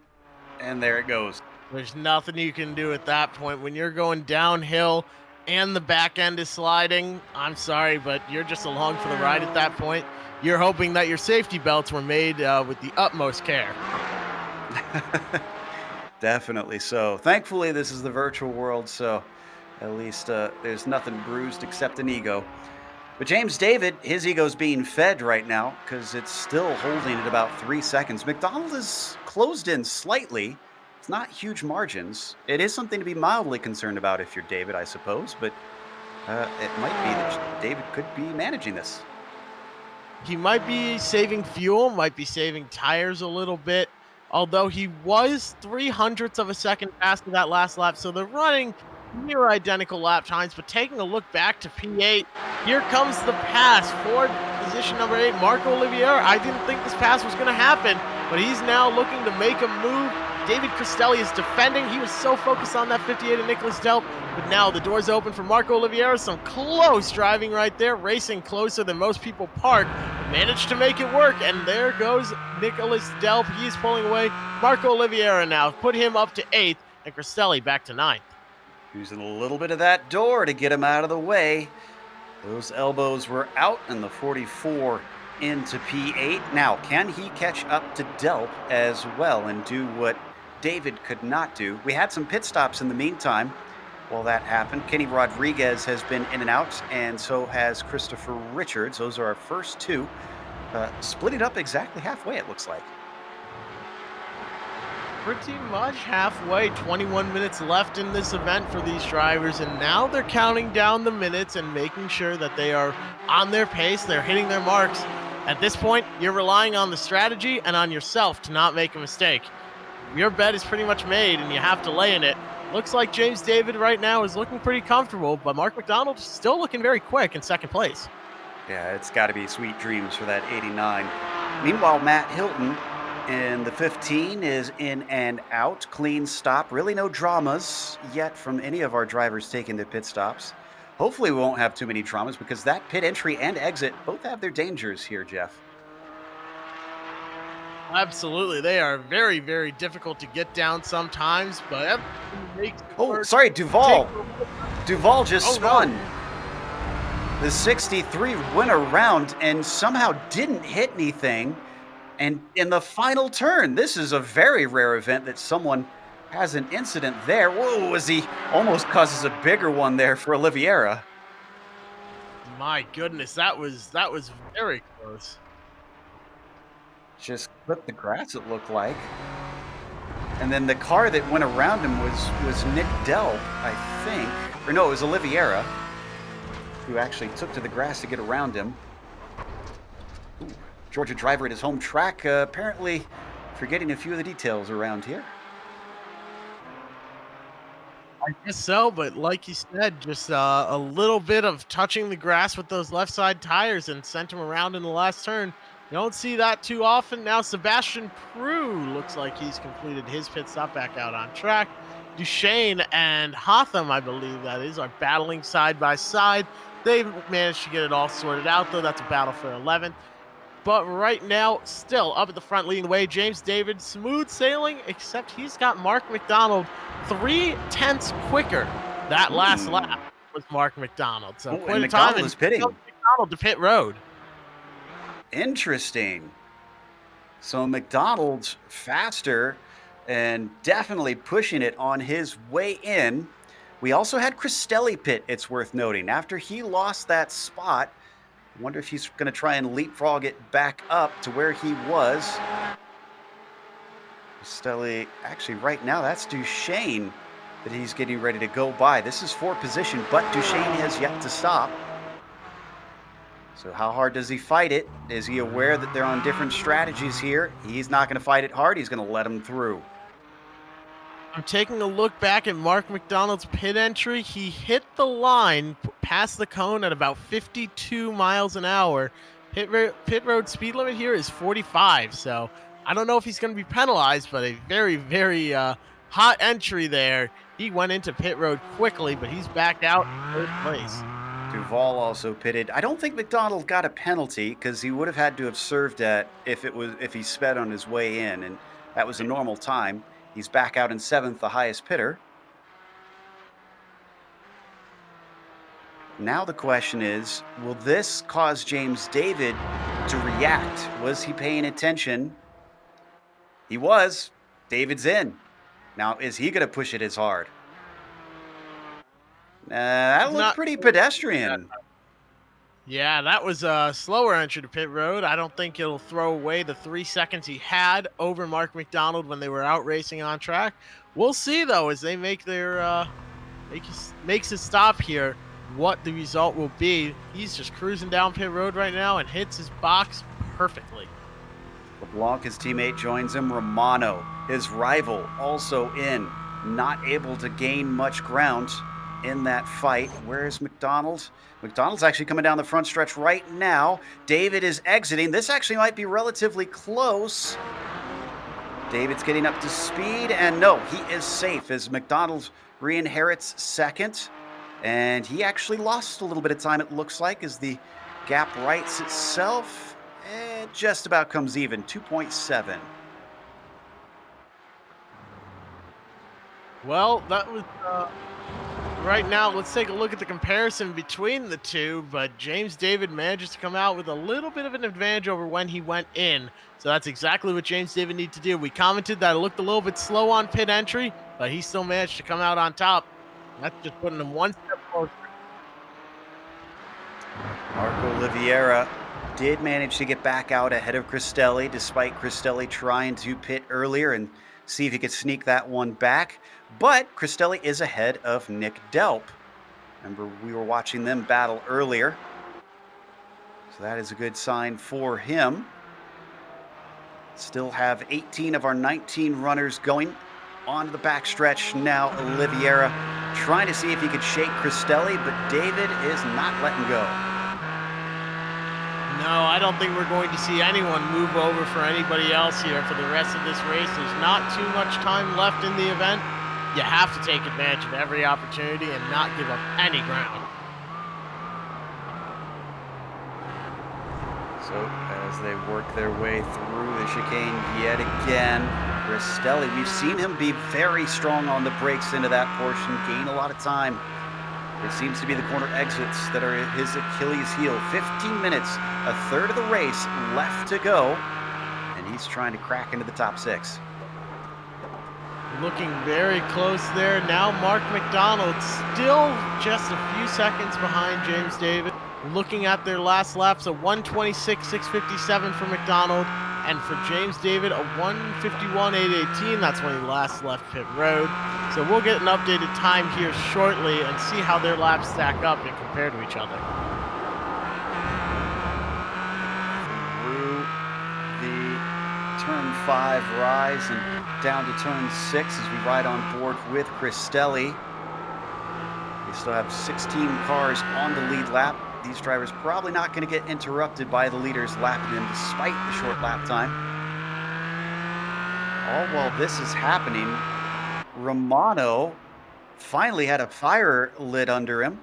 and there it goes. There's nothing you can do at that point. When you're going downhill and the back end is sliding, I'm sorry, but you're just along for the ride at that point. You're hoping that your safety belts were made with the utmost care. Definitely so. Thankfully, this is the virtual world, so at least there's nothing bruised except an ego. But James David, his ego's being fed right now because it's still holding at about 3 seconds. McDonald is closed in slightly. It's not huge margins. It is something to be mildly concerned about if you're David, I suppose, but it might be that David could be managing this. He might be saving fuel, might be saving tires a little bit, although he was 0.03 of a second faster that last lap, so they're running near identical lap times. But taking a look back to P8, here comes the pass for position number 8, Marco Oliveira. I didn't think this pass was going to happen, but he's now looking to make a move. David Cristelli is defending. He was so focused on that 58 of Nicholas Delp, but now the door's open for Marco Oliveira. Some close driving right there, racing closer than most people park. Managed to make it work, and there goes Nicholas Delp. He's pulling away. Marco Oliveira now put him up to 8th. and Cristelli back to 9th. Using a little bit of that door to get him out of the way. Those elbows were out, and the 44 into P8. Now, can he catch up to Delp as well and do what David could not do? We had some pit stops in the meantime while that happened. Kenny Rodriguez has been in and out, and so has Christopher Richards. Those are our first two. Split it up exactly halfway, it looks like. Pretty much halfway. 21 minutes left in this event for these drivers, and now they're counting down the minutes and making sure that they are on their pace, they're hitting their marks. At this point, you're relying on the strategy and on yourself to not make a mistake. Your bet is pretty much made, and you have to lay in it. Looks like James David right now is looking pretty comfortable, but Mark McDonald is still looking very quick in second place. Yeah, it's got to be sweet dreams for that 89. Meanwhile, Matt Hilton in the 15 is in and out. Clean stop. Really no dramas yet from any of our drivers taking the pit stops. Hopefully we won't have too many dramas because that pit entry and exit both have their dangers here, Jeff. Absolutely. They are very, very difficult to get down sometimes, but everything makes it Oh, work. sorry, Duval. Duval just spun. No. The 63 went around and somehow didn't hit anything. And in the final turn, this is a very rare event that someone has an incident there. Whoa, as he almost causes a bigger one there for Oliveira. My goodness, that was very close. Just clipped the grass, it looked like. And then the car that went around him was Nick Delp, I think. Or no, it was Oliveira, who actually took to the grass to get around him. Ooh. Georgia driver at his home track, apparently forgetting a few of the details around here. I guess so, but like you said, just a little bit of touching the grass with those left side tires and sent him around in the last turn. You don't see that too often. Now Sebastian Prue looks like he's completed his pit stop back out on track. Duchesne and Hotham, I believe that is, are battling side by side. They've managed to get it all sorted out, though. That's a battle for 11th. But right now, still up at the front leading the way, James David, smooth sailing, except he's got Mark McDonald 3/10 quicker. That last lap was Mark McDonald. So quite a time. McDonald is pitting. McDonald to pit road. Interesting. So McDonald's faster and definitely pushing it on his way in. We also had Cristelli pit, it's worth noting. After he lost that spot, I wonder if he's going to try and leapfrog it back up to where he was. Cristelli, actually right now, that's Duchesne that he's getting ready to go by. This is for position, but Duchesne has yet to stop. So how hard does he fight it? Is he aware that they're on different strategies here? He's not going to fight it hard. He's going to let him through. I'm taking a look back at Mark McDonald's pit entry. He hit the line past the cone at about 52 miles an hour. Pit road speed limit here is 45. So I don't know if he's going to be penalized, but a very, very hot entry there. He went into pit road quickly, but he's back out in third place. Duval also pitted. I don't think McDonald got a penalty because he would have had to have served that if he sped on his way in, and that was a normal time. He's back out in 7th, the highest pitter. Now the question is, will this cause James David to react? Was he paying attention? He was. David's in. Now, is he going to push it as hard? That looked pretty pedestrian. Yeah, that was a slower entry to pit road. I don't think it'll throw away the 3 seconds he had over Mark McDonald when they were out racing on track. We'll see, though, as they make their makes his stop here, what the result will be. He's just cruising down pit road right now and hits his box perfectly. LeBlanc, his teammate, joins him. Romano, his rival, also in, not able to gain much ground in that fight. Where's McDonald? McDonald's actually coming down the front stretch right now. David is exiting. This actually might be relatively close. David's getting up to speed, and no, he is safe as McDonald re-inherits second. And he actually lost a little bit of time, it looks like, as the gap rights itself. It just about comes even, 2.7. Well, that was right now. Let's take a look at the comparison between the two. But James David manages to come out with a little bit of an advantage over when he went in. So that's exactly what James David needed to do. We commented that it looked a little bit slow on pit entry, but he still managed to come out on top. That's just putting him one step closer. Marco Oliveira did manage to get back out ahead of Cristelli, despite Cristelli trying to pit earlier and see if he could sneak that one back. But Cristelli is ahead of Nick Delp. Remember, we were watching them battle earlier. So that is a good sign for him. Still have 18 of our 19 runners going onto the backstretch now. Oliveira trying to see if he could shake Cristelli, but David is not letting go. No, I don't think we're going to see anyone move over for anybody else here for the rest of this race. There's not too much time left in the event. You have to take advantage of every opportunity and not give up any ground. So as they work their way through the chicane yet again, Cristelli, we've seen him be very strong on the brakes into that portion, gain a lot of time. It seems to be the corner exits that are his Achilles heel. 15 minutes, a third of the race left to go, and he's trying to crack into the top 6. Looking very close there. Now Mark McDonald still just a few seconds behind James David. Looking at their last laps, a 1:26.657 for McDonald, and for James David, a 1:51.818. That's when he last left pit road. So we'll get an updated time here shortly and see how their laps stack up and compare to each other. Through the turn 5 rise and down to turn 6 as we ride on board with Cristelli. We still have 16 cars on the lead lap. These drivers probably not going to get interrupted by the leaders lapping them despite the short lap time. All while this is happening, Romano finally had a fire lit under him.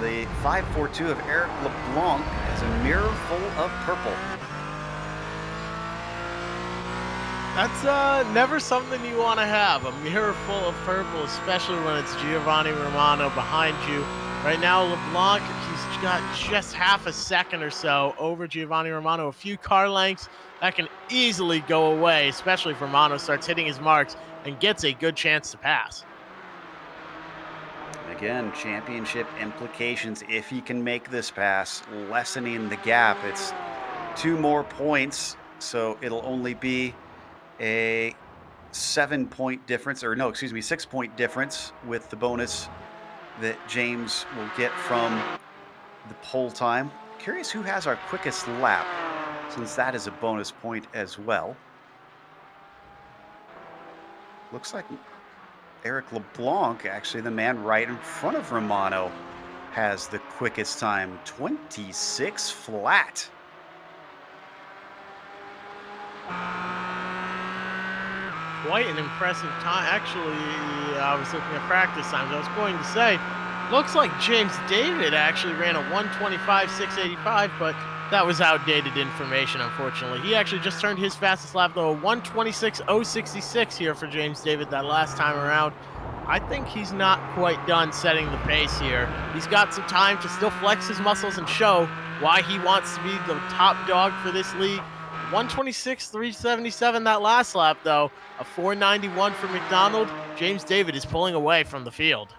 The 542 of Eric LeBlanc has a mirror full of purple. That's never something you want to have, a mirror full of purple, especially when it's Giovanni Romano behind you. Right now, LeBlanc, he's got just half a second or so over Giovanni Romano, a few car lengths. That can easily go away, especially if Romano starts hitting his marks and gets a good chance to pass. Again, championship implications if he can make this pass, lessening the gap. It's 2 more points, so it'll only be a 7-point difference, or no, excuse me, 6-point difference with the bonus that James will get from the pole time. Curious who has our quickest lap, since that is a bonus point as well. Looks like Eric LeBlanc, actually the man right in front of Romano, has the quickest time, 26 flat. Quite an impressive time. Actually, I was looking at practice times. I was going to say, looks like James David actually ran a 1:25.685, but that was outdated information, unfortunately. He actually just turned his fastest lap, though, a 1:26.066 here for James David that last time around. I think he's not quite done setting the pace here. He's got some time to still flex his muscles and show why he wants to be the top dog for this league. 1:26.377 that last lap, though. A 4:91 for McDonald. James David is pulling away from the field.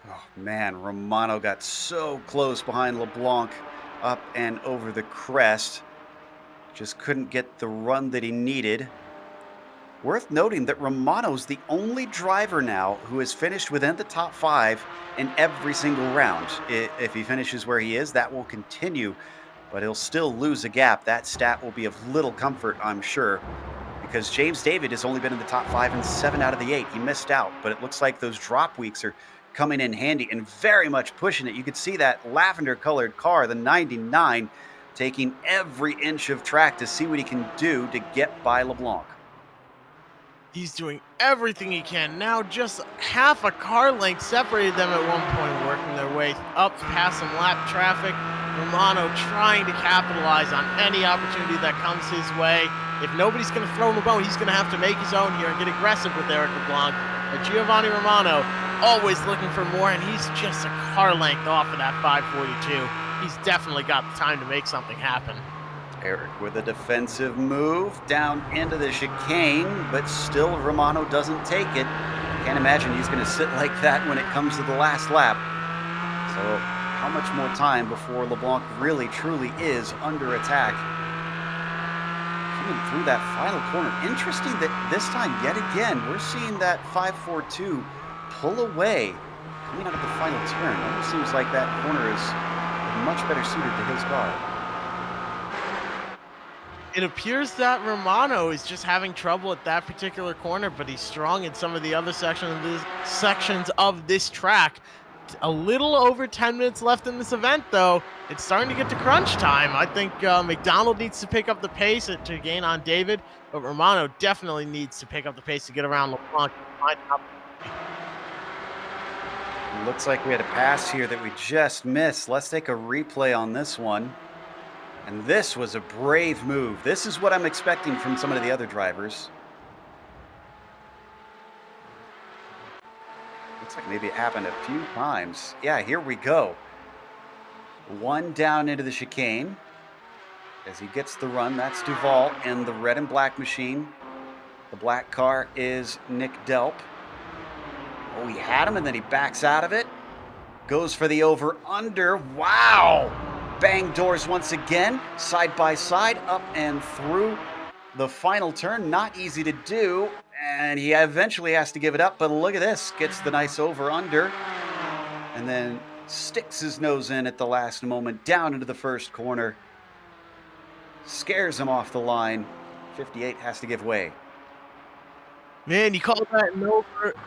Oh man, Romano got so close behind LeBlanc up and over the crest. Just couldn't get the run that he needed. Worth noting that Romano's the only driver now who has finished within the top 5 in every single round. If he finishes where he is, that will continue, but he'll still lose a gap. That stat will be of little comfort, I'm sure, because James David has only been in the top 5 in 7 out of the 8. He missed out, but it looks like those drop weeks are coming in handy and very much pushing it. You could see that lavender-colored car, the 99, taking every inch of track to see what he can do to get by LeBlanc. He's doing everything he can. Now just half a car length separated them at one point, working their way up past some lap traffic. Romano trying to capitalize on any opportunity that comes his way. If nobody's going to throw him a bone, he's going to have to make his own here and get aggressive with Eric LeBlanc. But Giovanni Romano always looking for more, and he's just a car length off of that 542. He's definitely got the time to make something happen. Eric with a defensive move down into the chicane, but still Romano doesn't take it. Can't imagine he's going to sit like that when it comes to the last lap. So how much more time before LeBlanc really truly is under attack? Coming through that final corner. Interesting that this time, yet again, we're seeing that 542 pull away coming out of the final turn. Almost seems like that corner is much better suited to his car. It appears that Romano is just having trouble at that particular corner, but he's strong in some of the other sections of this track. A little over 10 minutes left in this event, though. It's starting to get to crunch time. I think McDonald needs to pick up the pace to gain on David, but Romano definitely needs to pick up the pace to get around LeBlanc. Looks like we had a pass here that we just missed. Let's take a replay on this one. And this was a brave move. This is what I'm expecting from some of the other drivers. Looks like maybe it happened a few times. Yeah, here we go. One down into the chicane. As he gets the run, that's Duval in the red and black machine. The black car is Nick Delp. Oh, he had him and then he backs out of it. Goes for the over-under. Wow! Bang doors once again, side by side, up and through the final turn. Not easy to do, and he eventually has to give it up, but look at this. Gets the nice over-under, and then sticks his nose in at the last moment, down into the first corner. Scares him off the line. 58 has to give way. Man, you call that an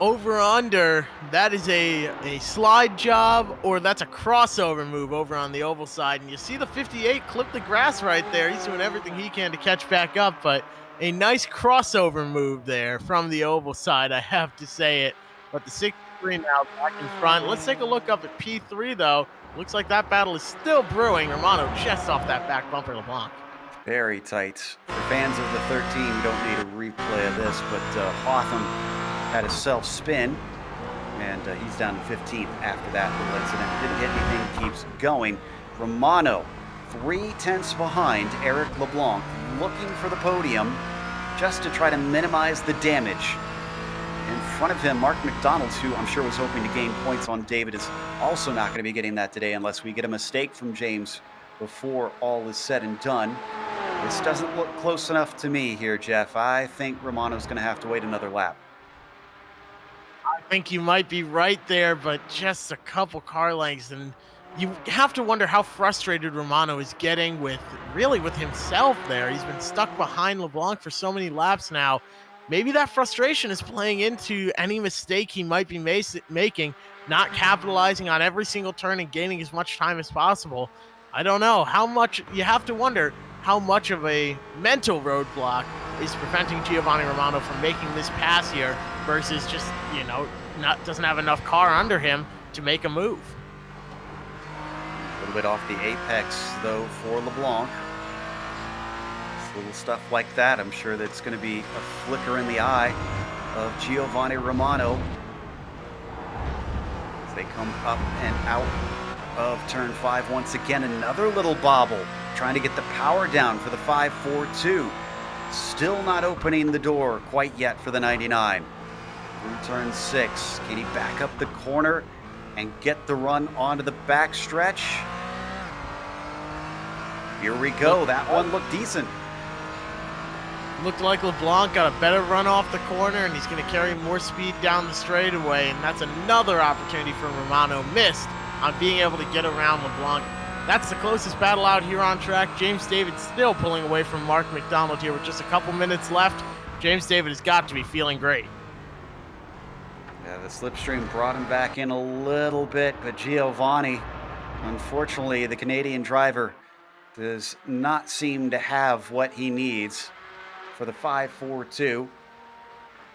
over-under. That is a slide job, or that's a crossover move over on the oval side. And you see the 58 clip the grass right there. He's doing everything he can to catch back up, but a nice crossover move there from the oval side, I have to say it. But the 63 now back in front. Let's take a look up at P3, though. Looks like that battle is still brewing. Romano just off that back bumper, LeBlanc. Very tight. For fans of the 13, we don't need a replay of this, but Hotham had a self-spin, and he's down to 15th after that little incident. Didn't hit anything, keeps going. Romano, 3/10 behind Eric LeBlanc, looking for the podium just to try to minimize the damage. In front of him, Mark McDonald, who I'm sure was hoping to gain points on David, is also not going to be getting that today unless we get a mistake from James before all is said and done. This doesn't look close enough to me here, Jeff. I think Romano's going to have to wait another lap. I think you might be right there, but just a couple car lengths, and you have to wonder how frustrated Romano is getting with himself there. He's been stuck behind LeBlanc for so many laps now. Maybe that frustration is playing into any mistake he might be making, not capitalizing on every single turn and gaining as much time as possible. I don't know how much. You have to wonder how much of a mental roadblock is preventing Giovanni Romano from making this pass here versus just, doesn't have enough car under him to make a move. A little bit off the apex, though, for LeBlanc. It's little stuff like that. I'm sure that's going to be a flicker in the eye of Giovanni Romano as they come up and out of turn 5 once again. Another little bobble, trying to get the power down for the 542. Still not opening the door quite yet for the 99. Through turn 6, can he back up the corner and get the run onto the back stretch? Here we go. That one looked decent. Looked like LeBlanc got a better run off the corner, and he's going to carry more speed down the straightaway, and that's another opportunity for Romano missed on being able to get around LeBlanc. That's the closest battle out here on track. James David still pulling away from Mark McDonald here with just a couple minutes left. James David has got to be feeling great. Yeah, the slipstream brought him back in a little bit, but Giovanni, unfortunately, the Canadian driver, does not seem to have what he needs for the 542.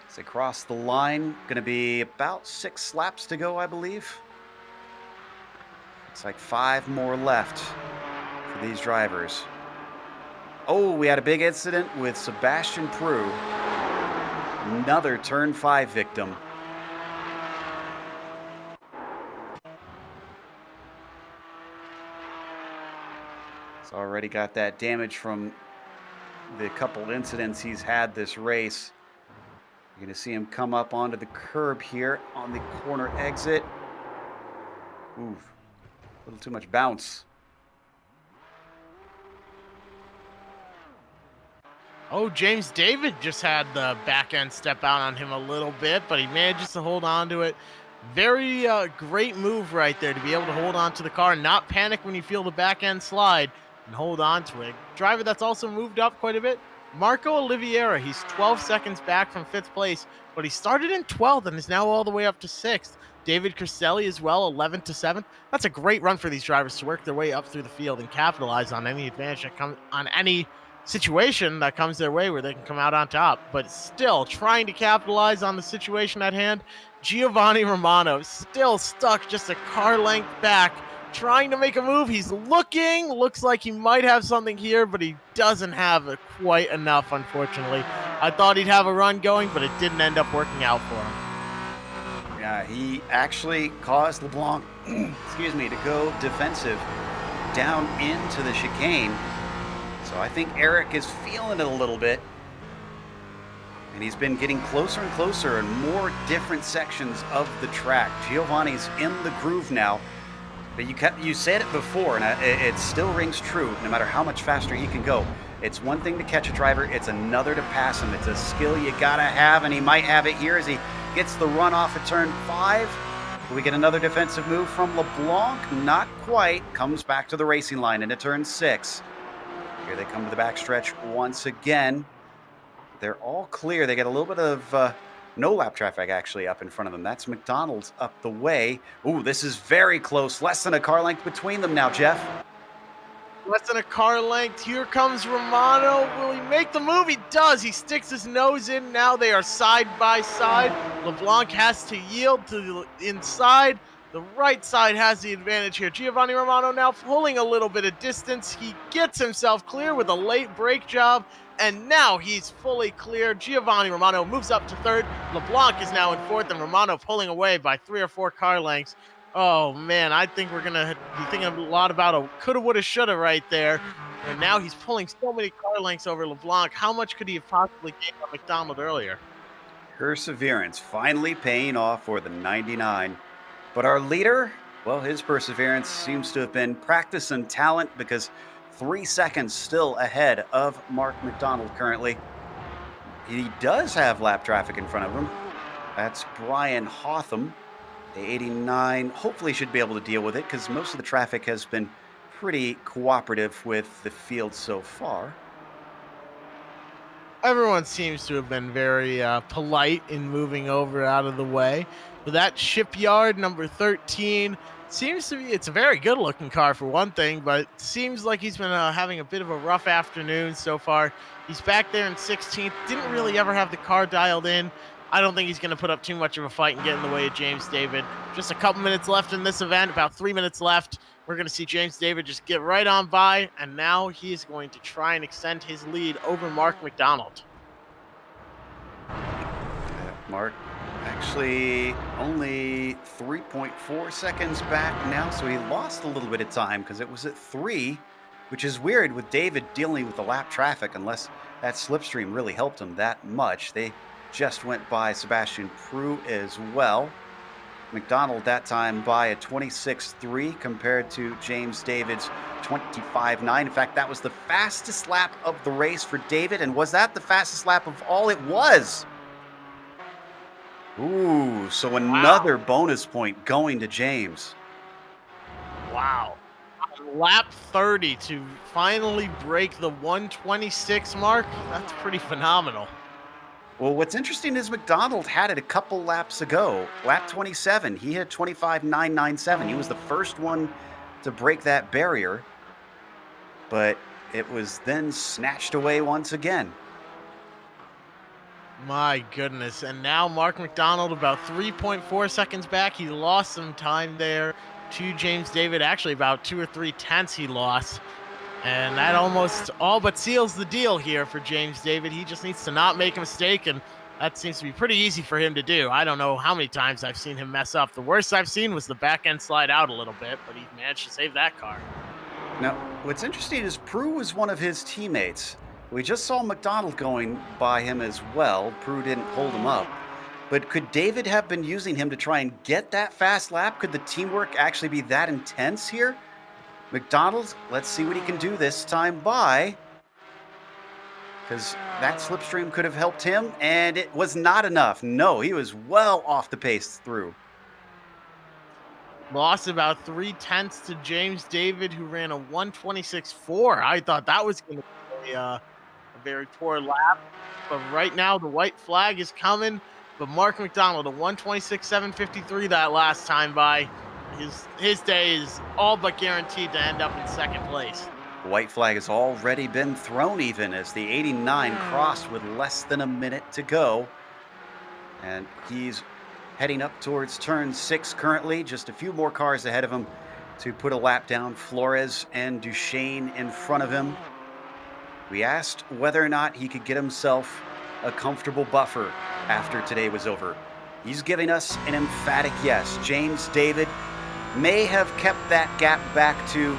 As they cross the line, going to be about 6 laps to go, I believe. It's like 5 more left for these drivers. Oh, we had a big incident with Sebastian Prue. Another turn 5 victim. He's already got that damage from the couple incidents he's had this race. You're going to see him come up onto the curb here on the corner exit. Ooh, a little too much bounce. Oh, James David just had the back end step out on him a little bit, but he manages to hold on to it. Very great move right there to be able to hold on to the car and not panic when you feel the back end slide and hold on to it. Driver that's also moved up quite a bit, Marco Oliveira. He's 12 seconds back from 5th place, but he started in 12th and is now all the way up to 6th. David Cristelli as well, 11th to 7th. That's a great run for these drivers to work their way up through the field and capitalize on any advantage that comes on any situation that comes their way where they can come out on top. But still trying to capitalize on the situation at hand, Giovanni Romano still stuck just a car length back, trying to make a move. He's looks like he might have something here, but he doesn't have quite enough, unfortunately. I thought he'd have a run going, but it didn't end up working out for him. Yeah, he actually caused LeBlanc, excuse me, to go defensive down into the chicane. So I think Eric is feeling it a little bit. And he's been getting closer and closer in more different sections of the track. Giovanni's in the groove now. But you said it before, and it still rings true, no matter how much faster he can go. It's one thing to catch a driver, it's another to pass him. It's a skill you gotta have, and he might have it here as he gets the run off at turn 5. Will we get another defensive move from LeBlanc? Not quite. Comes back to the racing line into turn 6. Here they come to the backstretch once again. They're all clear. They get a little bit of no lap traffic actually up in front of them. That's McDonald's up the way. Ooh, this is very close. Less than a car length between them now, Jeff. Less than a car length. Here comes Romano. Will he make the move? He does. He sticks his nose in. Now they are side by side. LeBlanc has to yield to the inside. The right side has the advantage here. Giovanni Romano now pulling a little bit of distance. He gets himself clear with a late brake job, and now he's fully clear. Giovanni Romano moves up to 3rd. LeBlanc is now in 4th, and Romano pulling away by 3 or 4 car lengths. Oh, man, I think we're going to be thinking a lot about a coulda, woulda, shoulda right there. And now he's pulling so many car lengths over LeBlanc. How much could he have possibly gained on McDonald earlier? Perseverance finally paying off for the 99. But our leader, well, his perseverance seems to have been practice and talent, because 3 seconds still ahead of Mark McDonald currently. He does have lap traffic in front of him. That's Brian Hotham. The 89 hopefully should be able to deal with it, because most of the traffic has been pretty cooperative with the field so far. Everyone seems to have been very polite in moving over out of the way. But that Shipyard number 13 seems to be, it's a very good looking car for one thing, but it seems like he's been having a bit of a rough afternoon so far. He's back there in 16th. Didn't really ever have the car dialed in. I don't think he's going to put up too much of a fight and get in the way of James David. Just a couple minutes left in this event, about 3 minutes left. We're going to see James David just get right on by, and now he's going to try and extend his lead over Mark McDonald. Mark actually only 3.4 seconds back now, so he lost a little bit of time because it was at 3, which is weird with David dealing with the lap traffic, unless that slipstream really helped him that much. They just went by Sebastian Prue as well. McDonald that time by a 26.3 compared to James David's 25.9. In fact, that was the fastest lap of the race for David, and was that the fastest lap of all? It was. Ooh, so another bonus point going to James. Wow. Lap 30 to finally break the 126 mark. That's pretty phenomenal. Well, what's interesting is McDonald had it a couple laps ago. Lap 27, he hit 25.997. He was the first one to break that barrier, but it was then snatched away once again. My goodness. And now Mark McDonald about 3.4 seconds back. He lost some time there to James David. Actually, about 2 or 3 tenths he lost. And that almost all but seals the deal here for James David. He just needs to not make a mistake, and that seems to be pretty easy for him to do. I don't know how many times I've seen him mess up. The worst I've seen was the back end slide out a little bit, but he managed to save that car. Now, what's interesting is Prue was one of his teammates. We just saw McDonald going by him as well. Prue didn't hold him up. But could David have been using him to try and get that fast lap? Could the teamwork actually be that intense here? McDonald, let's see what he can do this time by. Because that slipstream could have helped him, and it was not enough. No, he was well off the pace through. Lost about 3/10 to James David, who ran a 1:26.4. I thought that was going to be a very poor lap. But right now, the white flag is coming. But Mark McDonald, a 1:26.753 that last time by. His day is all but guaranteed to end up in second place. The white flag has already been thrown even as the 89 crossed with less than a minute to go. And he's heading up towards turn 6 currently, just a few more cars ahead of him to put a lap down. Flores and Duchesne in front of him. We asked whether or not he could get himself a comfortable buffer after today was over. He's giving us an emphatic yes. James David may have kept that gap back to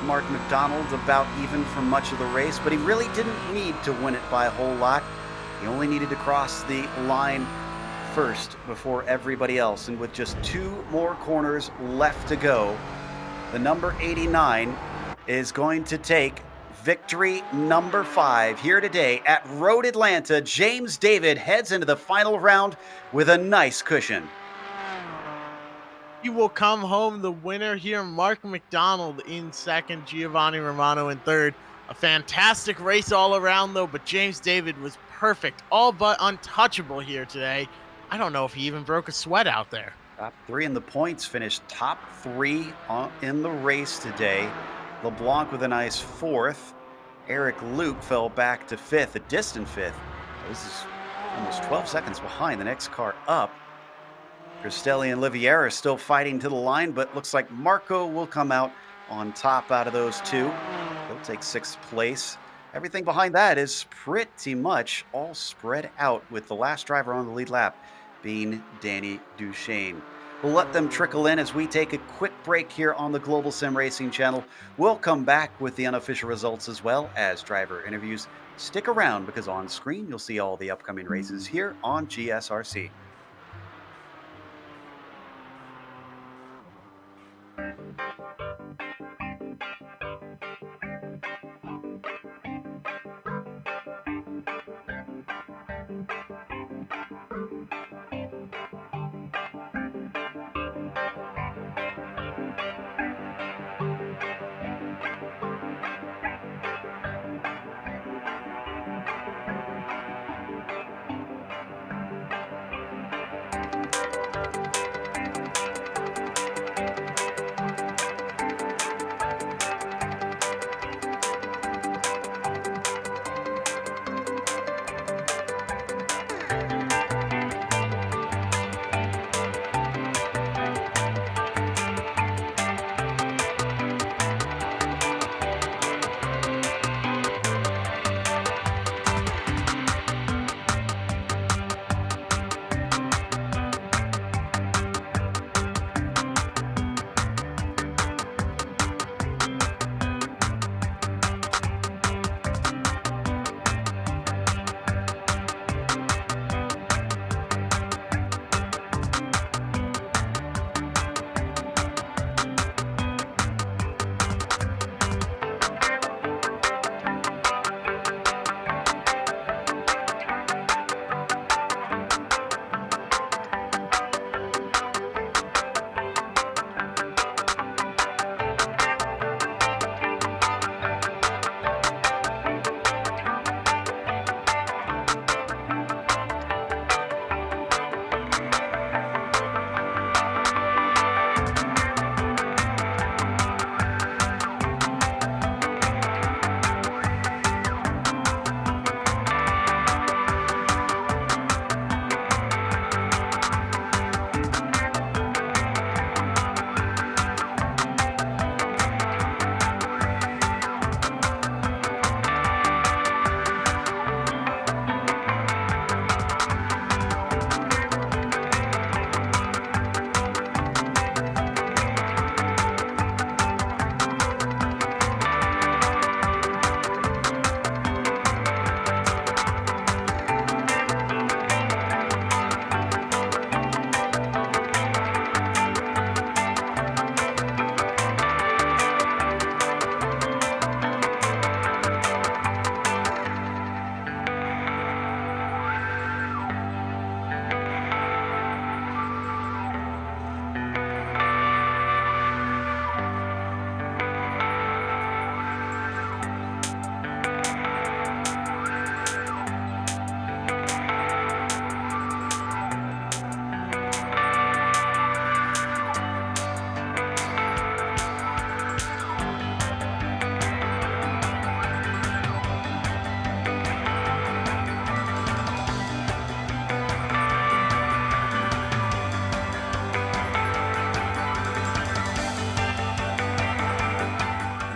Mark McDonald about even for much of the race, but he really didn't need to win it by a whole lot. He only needed to cross the line first before everybody else, and with just 2 more corners left to go, the number 89 is going to take victory number 5 here today at Road Atlanta. James David heads into the final round with a nice cushion. He will come home the winner here. Mark McDonald in second, Giovanni Romano in third. A fantastic race all around, though, but James David was perfect, all but untouchable here today. I don't know if he even broke a sweat out there. Top 3 in the points, finished top 3 in the race today. LeBlanc with a nice 4th. Eric Luke fell back to 5th, a distant 5th. This is almost 12 seconds behind the next car up. Cristelli and Liviera are still fighting to the line, but looks like Marco will come out on top out of those 2. He'll take 6th place. Everything behind that is pretty much all spread out, with the last driver on the lead lap being Danny Duchesne. We'll let them trickle in as we take a quick break here on the Global SimRacing Channel. We'll come back with the unofficial results as well as driver interviews. Stick around, because on screen you'll see all the upcoming races here on GSRC.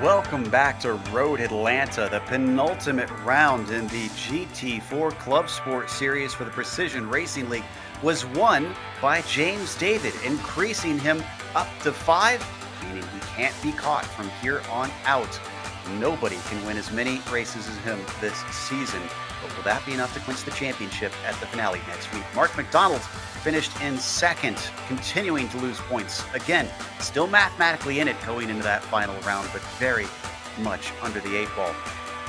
Welcome back to Road Atlanta, the penultimate round in the GT4 Clubsport series for the Precision Racing League was won by James David, increasing him up to 5, meaning he can't be caught from here on out. Nobody can win as many races as him this season, but will that be enough to clinch the championship at the finale next week? Mark McDonald finished in second, continuing to lose points. Again, still mathematically in it going into that final round, but very much under the 8 ball.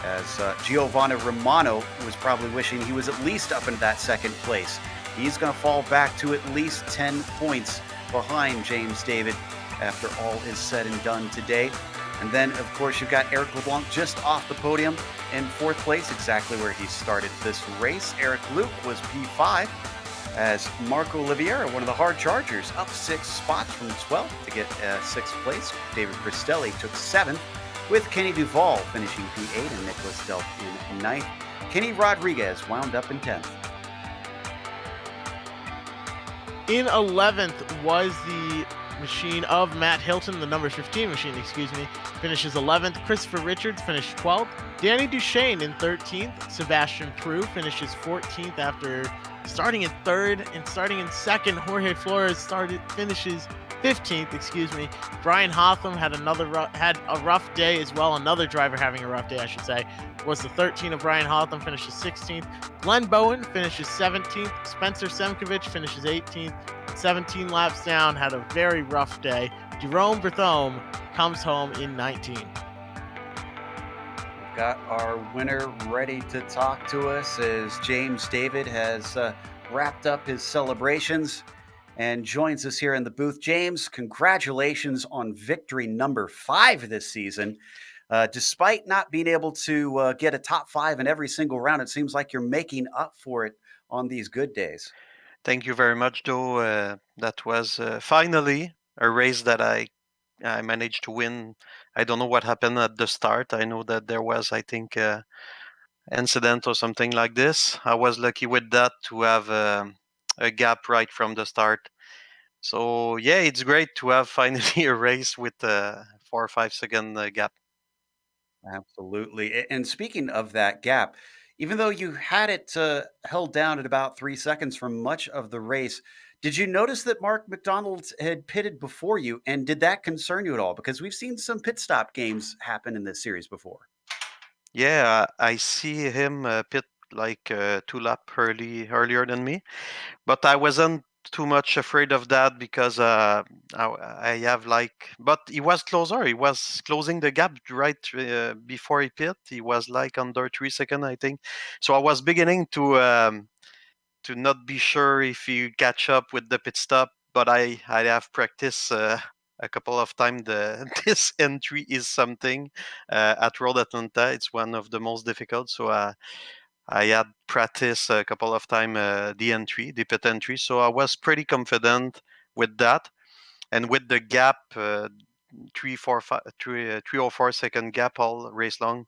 As Giovanni Romano was probably wishing he was at least up into that second place. He's going to fall back to at least 10 points behind James David after all is said and done today. And then, of course, you've got Eric LeBlanc just off the podium in 4th place, exactly where he started this race. Eric Luke was P5, as Marco Oliveira, one of the hard chargers, up 6 spots from 12th to get 6th place. David Cristelli took 7th, with Kenny Duval finishing P8 and Nicholas Delp in 9th. Kenny Rodriguez wound up in 10th. In 11th was the machine of Matt Hilton, the number 15 machine, finishes 11th. Christopher Richards finished 12th. Danny Duchesne in 13th. Sebastian Prue finishes 14th after starting in 3rd, and starting in 2nd, Jorge Flores finishes 15th, Brian Hotham had a rough day as well. Another driver having a rough day, I should say, was the 13 of Brian Hotham, finishes 16th. Glenn Bowen finishes 17th. Spencer Semkovich finishes 18th. 17 laps down, had a very rough day. Jerome Berthome comes home in 19. We've got our winner ready to talk to us as James David has wrapped up his celebrations and joins us here in the booth. James, congratulations on victory number 5 this season. Despite not being able to get a top 5 in every single round, it seems like you're making up for it on these good days. Thank you very much, Joe. That was finally a race that I managed to win. I don't know what happened at the start. I know that there was, I think, incident or something like this. I was lucky with that to have a gap right from the start. So yeah, it's great to have finally a race with a 4 or 5 second gap. Absolutely. And speaking of that gap, even though you had it held down at about 3 seconds for much of the race, did you notice that Mark McDonald had pitted before you? And did that concern you at all? Because we've seen some pit stop games happen in this series before. Yeah, I see him pit like 2 lap earlier than me, but I wasn't too much afraid of that because I have like, but he was closer. He was closing the gap right before he pit. He was like under 3 seconds, I think. So I was beginning to not be sure if he catch up with the pit stop, but I have practiced a couple of times. This entry is something at Road Atlanta. It's one of the most difficult. So I had practiced a couple of times the pit entry. So I was pretty confident with that, and with the gap, 3 or 4 second gap all race long.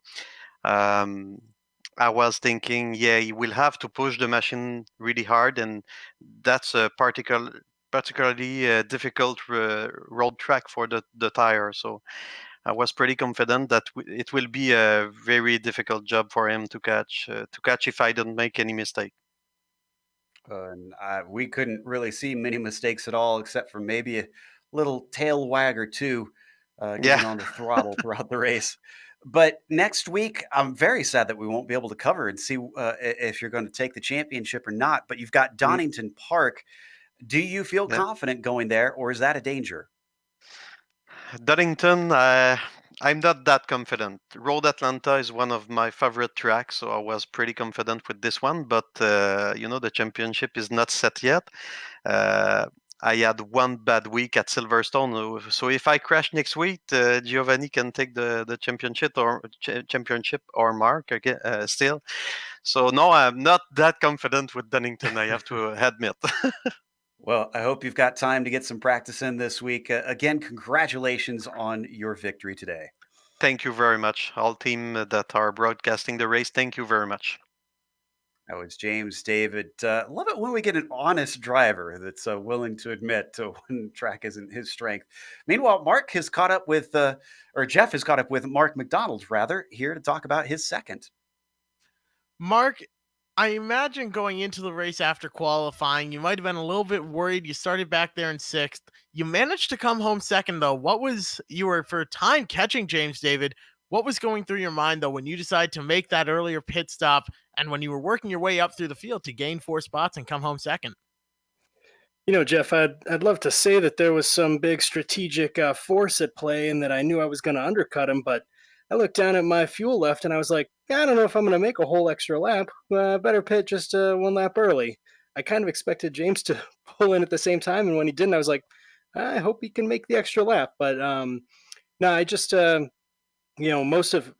I was thinking, yeah, you will have to push the machine really hard, and that's a particularly difficult road track for the tire. So I was pretty confident that it will be a very difficult job for him to catch if I don't make any mistake. And we couldn't really see many mistakes at all, except for maybe a little tail wag or two Yeah. getting on the throttle throughout the race. But next week, I'm very sad that we won't be able to cover and see if you're going to take the championship or not. But you've got Donington Park. Do you feel Yeah. confident going there, or is that a danger? Dunnington, I'm not that confident. Road Atlanta is one of my favorite tracks, so I was pretty confident with this one. But the championship is not set yet. I had one bad week at Silverstone, so if I crash next week, Giovanni can take the championship or Mark again, still. So no, I'm not that confident with Dunnington. I have to admit. Well, I hope you've got time to get some practice in this week. Again, congratulations on your victory today. Thank you very much, all team that are broadcasting the race. Thank you very much. That was James David. Love it when we get an honest driver that's willing to admit to when track isn't his strength. Meanwhile, Mark has caught up with, or Jeff has caught up with Mark McDonald, rather, here to talk about his second. Mark, I imagine going into the race after qualifying, you might have been a little bit worried. You started back there in sixth. You managed to come home second, though. You were for a time catching James David. What was going through your mind, though, when you decided to make that earlier pit stop and when you were working your way up through the field to gain 4 spots and come home second? Jeff, I'd love to say that there was some big strategic force at play and that I knew I was going to undercut him, but I looked down at my fuel left and I was like, I don't know if I'm going to make a whole extra lap. Better pit just 1 lap early. I kind of expected James to pull in at the same time, and when he didn't, I was like, I hope he can make the extra lap. But no, I just most of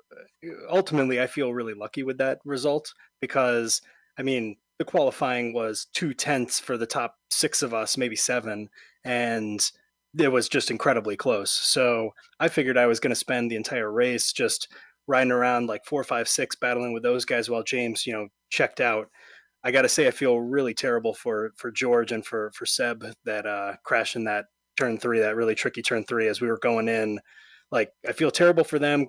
ultimately, I feel really lucky with that result because, I mean, the qualifying was 2/10 for the top six of us, maybe seven, and it was just incredibly close. So I figured I was going to spend the entire race just riding around like 4, 5, 6, battling with those guys while James, checked out. I got to say, I feel really terrible for George and for Seb that crashed in that turn three, that really tricky turn three as we were going in. Like, I feel terrible for them,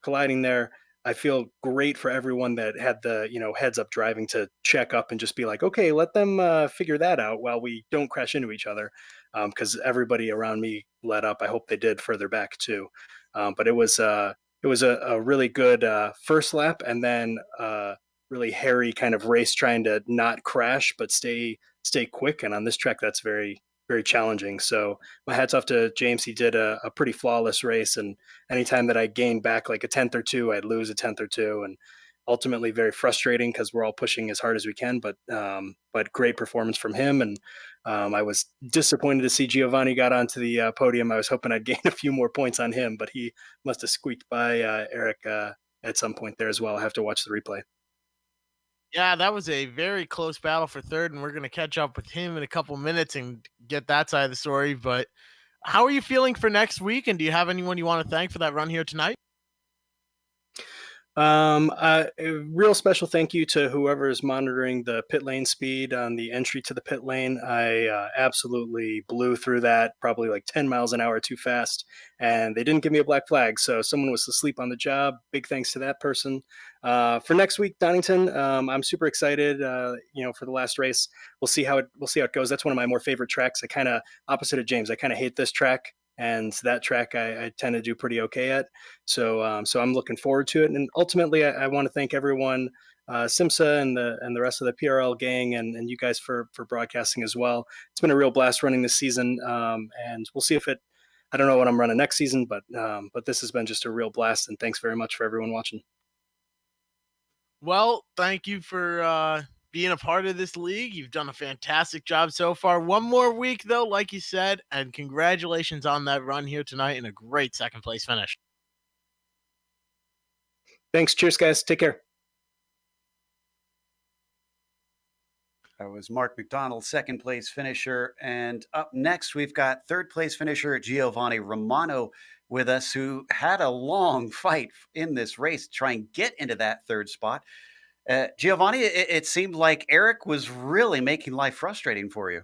colliding there. I feel great for everyone that had the heads up driving to check up and just be like, okay, let them figure that out while we don't crash into each other, because everybody around me let up. I hope they did further back too, but it was a really good first lap, and then really hairy kind of race trying to not crash but stay quick. And on this track, that's very very challenging. So my hats off to James. He did a pretty flawless race, and anytime that I gained back like a tenth or two, I'd lose a tenth or two, and ultimately very frustrating because we're all pushing as hard as we can. But great performance from him, and I was disappointed to see Giovanni got onto the podium. I was hoping I'd gain a few more points on him, but he must have squeaked by Eric at some point there as well. I have to watch the replay. Yeah, that was a very close battle for third, and we're going to catch up with him in a couple minutes and get that side of the story. But how are you feeling for next week? And do you have anyone you want to thank for that run here tonight? A real special thank you to whoever is monitoring the pit lane speed on the entry to the pit lane. I absolutely blew through that, probably like 10 miles an hour too fast, and they didn't give me a black flag. So someone was asleep on the job. Big thanks to that person. For next week, Donington, I'm super excited. For the last race, we'll see how it goes. That's one of my more favorite tracks. I kind of opposite of James. I kind of hate this track. And that track I tend to do pretty okay at. So I'm looking forward to it. And ultimately, I want to thank everyone, Simsa and the rest of the PRL gang, and you guys for broadcasting as well. It's been a real blast running this season, and we'll see if it. I don't know what I'm running next season, but this has been just a real blast. And thanks very much for everyone watching. Well, thank you for being a part of this league. You've done a fantastic job so far. One more week, though, like you said, and congratulations on that run here tonight and a great second place finish. Thanks. Cheers, guys. Take care. That was Mark McDonald, second place finisher. And up next, we've got third place finisher Giovanni Romano with us, who had a long fight in this race to try and get into that third spot. Giovanni, it seemed like Eric was really making life frustrating for you.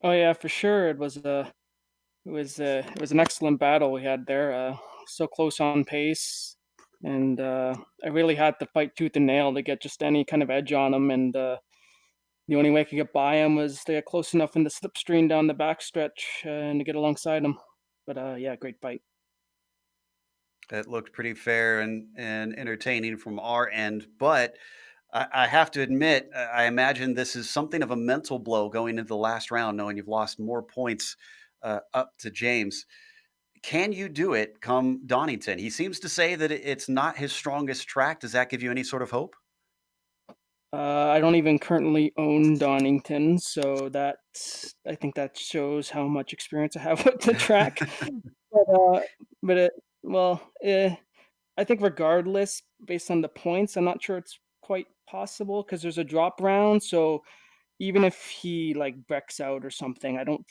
Oh yeah, for sure. It was an excellent battle we had there. So close on pace, and I really had to fight tooth and nail to get just any kind of edge on him. And the only way I could get by him was to get close enough in the slipstream down the backstretch and to get alongside him. But yeah, great fight. It looked pretty fair and entertaining from our end, but I have to admit, I imagine this is something of a mental blow going into the last round, knowing you've lost more points up to James. Can you do it come Donington? He seems to say that it's not his strongest track. Does that give you any sort of hope? I don't even currently own Donington, so I think that shows how much experience I have with the track. But but well, I think regardless, based on the points, I'm not sure it's quite possible because there's a drop round. So even if he like wrecks out or something, I don't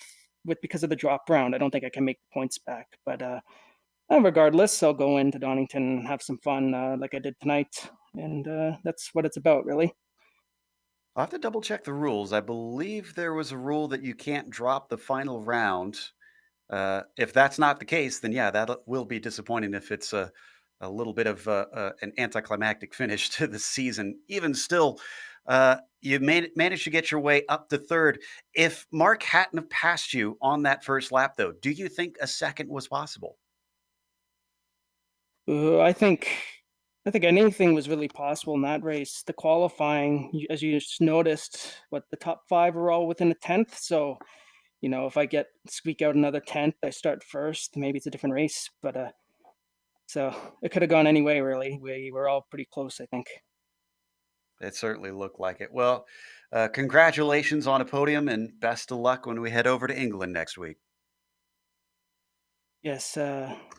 with because of the drop round, I don't think I can make the points back. But regardless, I'll go into Donington and have some fun like I did tonight. and that's what it's about, really. I'll have to double check the rules. I believe there was a rule that you can't drop the final round. If that's not the case, then yeah, that will be disappointing if it's a little bit of an anticlimactic finish to the season. Even still, you managed to get your way up to third. If Mark hadn't have passed you on that first lap, though, do you think a second was possible? I think anything was really possible in that race. The qualifying, as you just noticed, the top 5 were all within a tenth. So, if I squeak out another tenth, I start first. Maybe it's a different race, but so it could have gone any way, really. We were all pretty close, I think. It certainly looked like it. Well, congratulations on a podium and best of luck when we head over to England next week. Yes,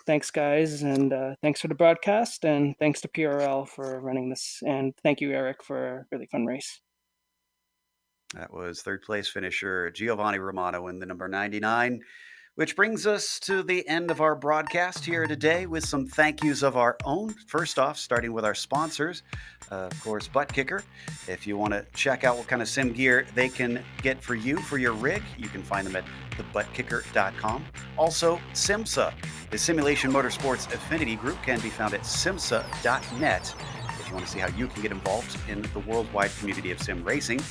thanks, guys, and thanks for the broadcast, and thanks to PRL for running this, and thank you, Eric, for a really fun race. That was third place finisher Giovanni Romano in the number 99, which brings us to the end of our broadcast here today with some thank yous of our own. First off, starting with our sponsors, of course, ButtKicker. If you want to check out what kind of sim gear they can get for you for your rig, you can find them at thebuttkicker.com. Also, SIMSA, the Simulation Motorsports Affinity group, can be found at simsa.net if you want to see how you can get involved in the worldwide community of sim racing.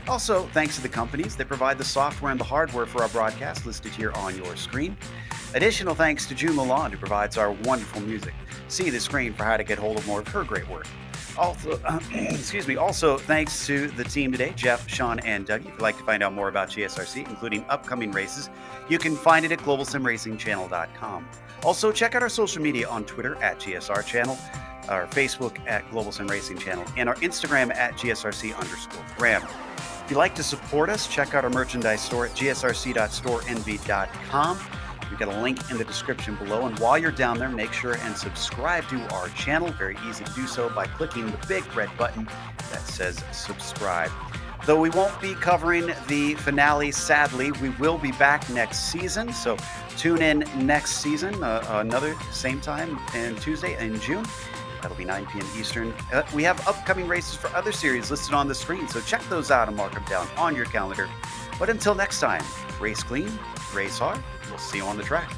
Also, thanks to the companies that provide the software and the hardware for our broadcast listed here on your screen. Additional thanks to June Lalonde, who provides our wonderful music. See the screen for how to get hold of more of her great work. Also, Also, thanks to the team today, Jeff, Sean, and Dougie. If you'd like to find out more about GSRC, including upcoming races, you can find it at globalsimracingchannel.com. Also, check out our social media on Twitter at GSR Channel, our Facebook at Global Sim Racing Channel, and our Instagram at GSRC_Graham. If you'd like to support us, check out our merchandise store at gsrc.storenv.com. We've got a link in the description below. And while you're down there, make sure and subscribe to our channel. Very easy to do so by clicking the big red button that says subscribe. Though we won't be covering the finale, sadly, we will be back next season. So tune in next season, another same time, and Tuesday in June. That'll be 9 p.m. Eastern. We have upcoming races for other series listed on the screen, so check those out and mark them down on your calendar. But until next time, race clean, race hard. We'll see you on the track.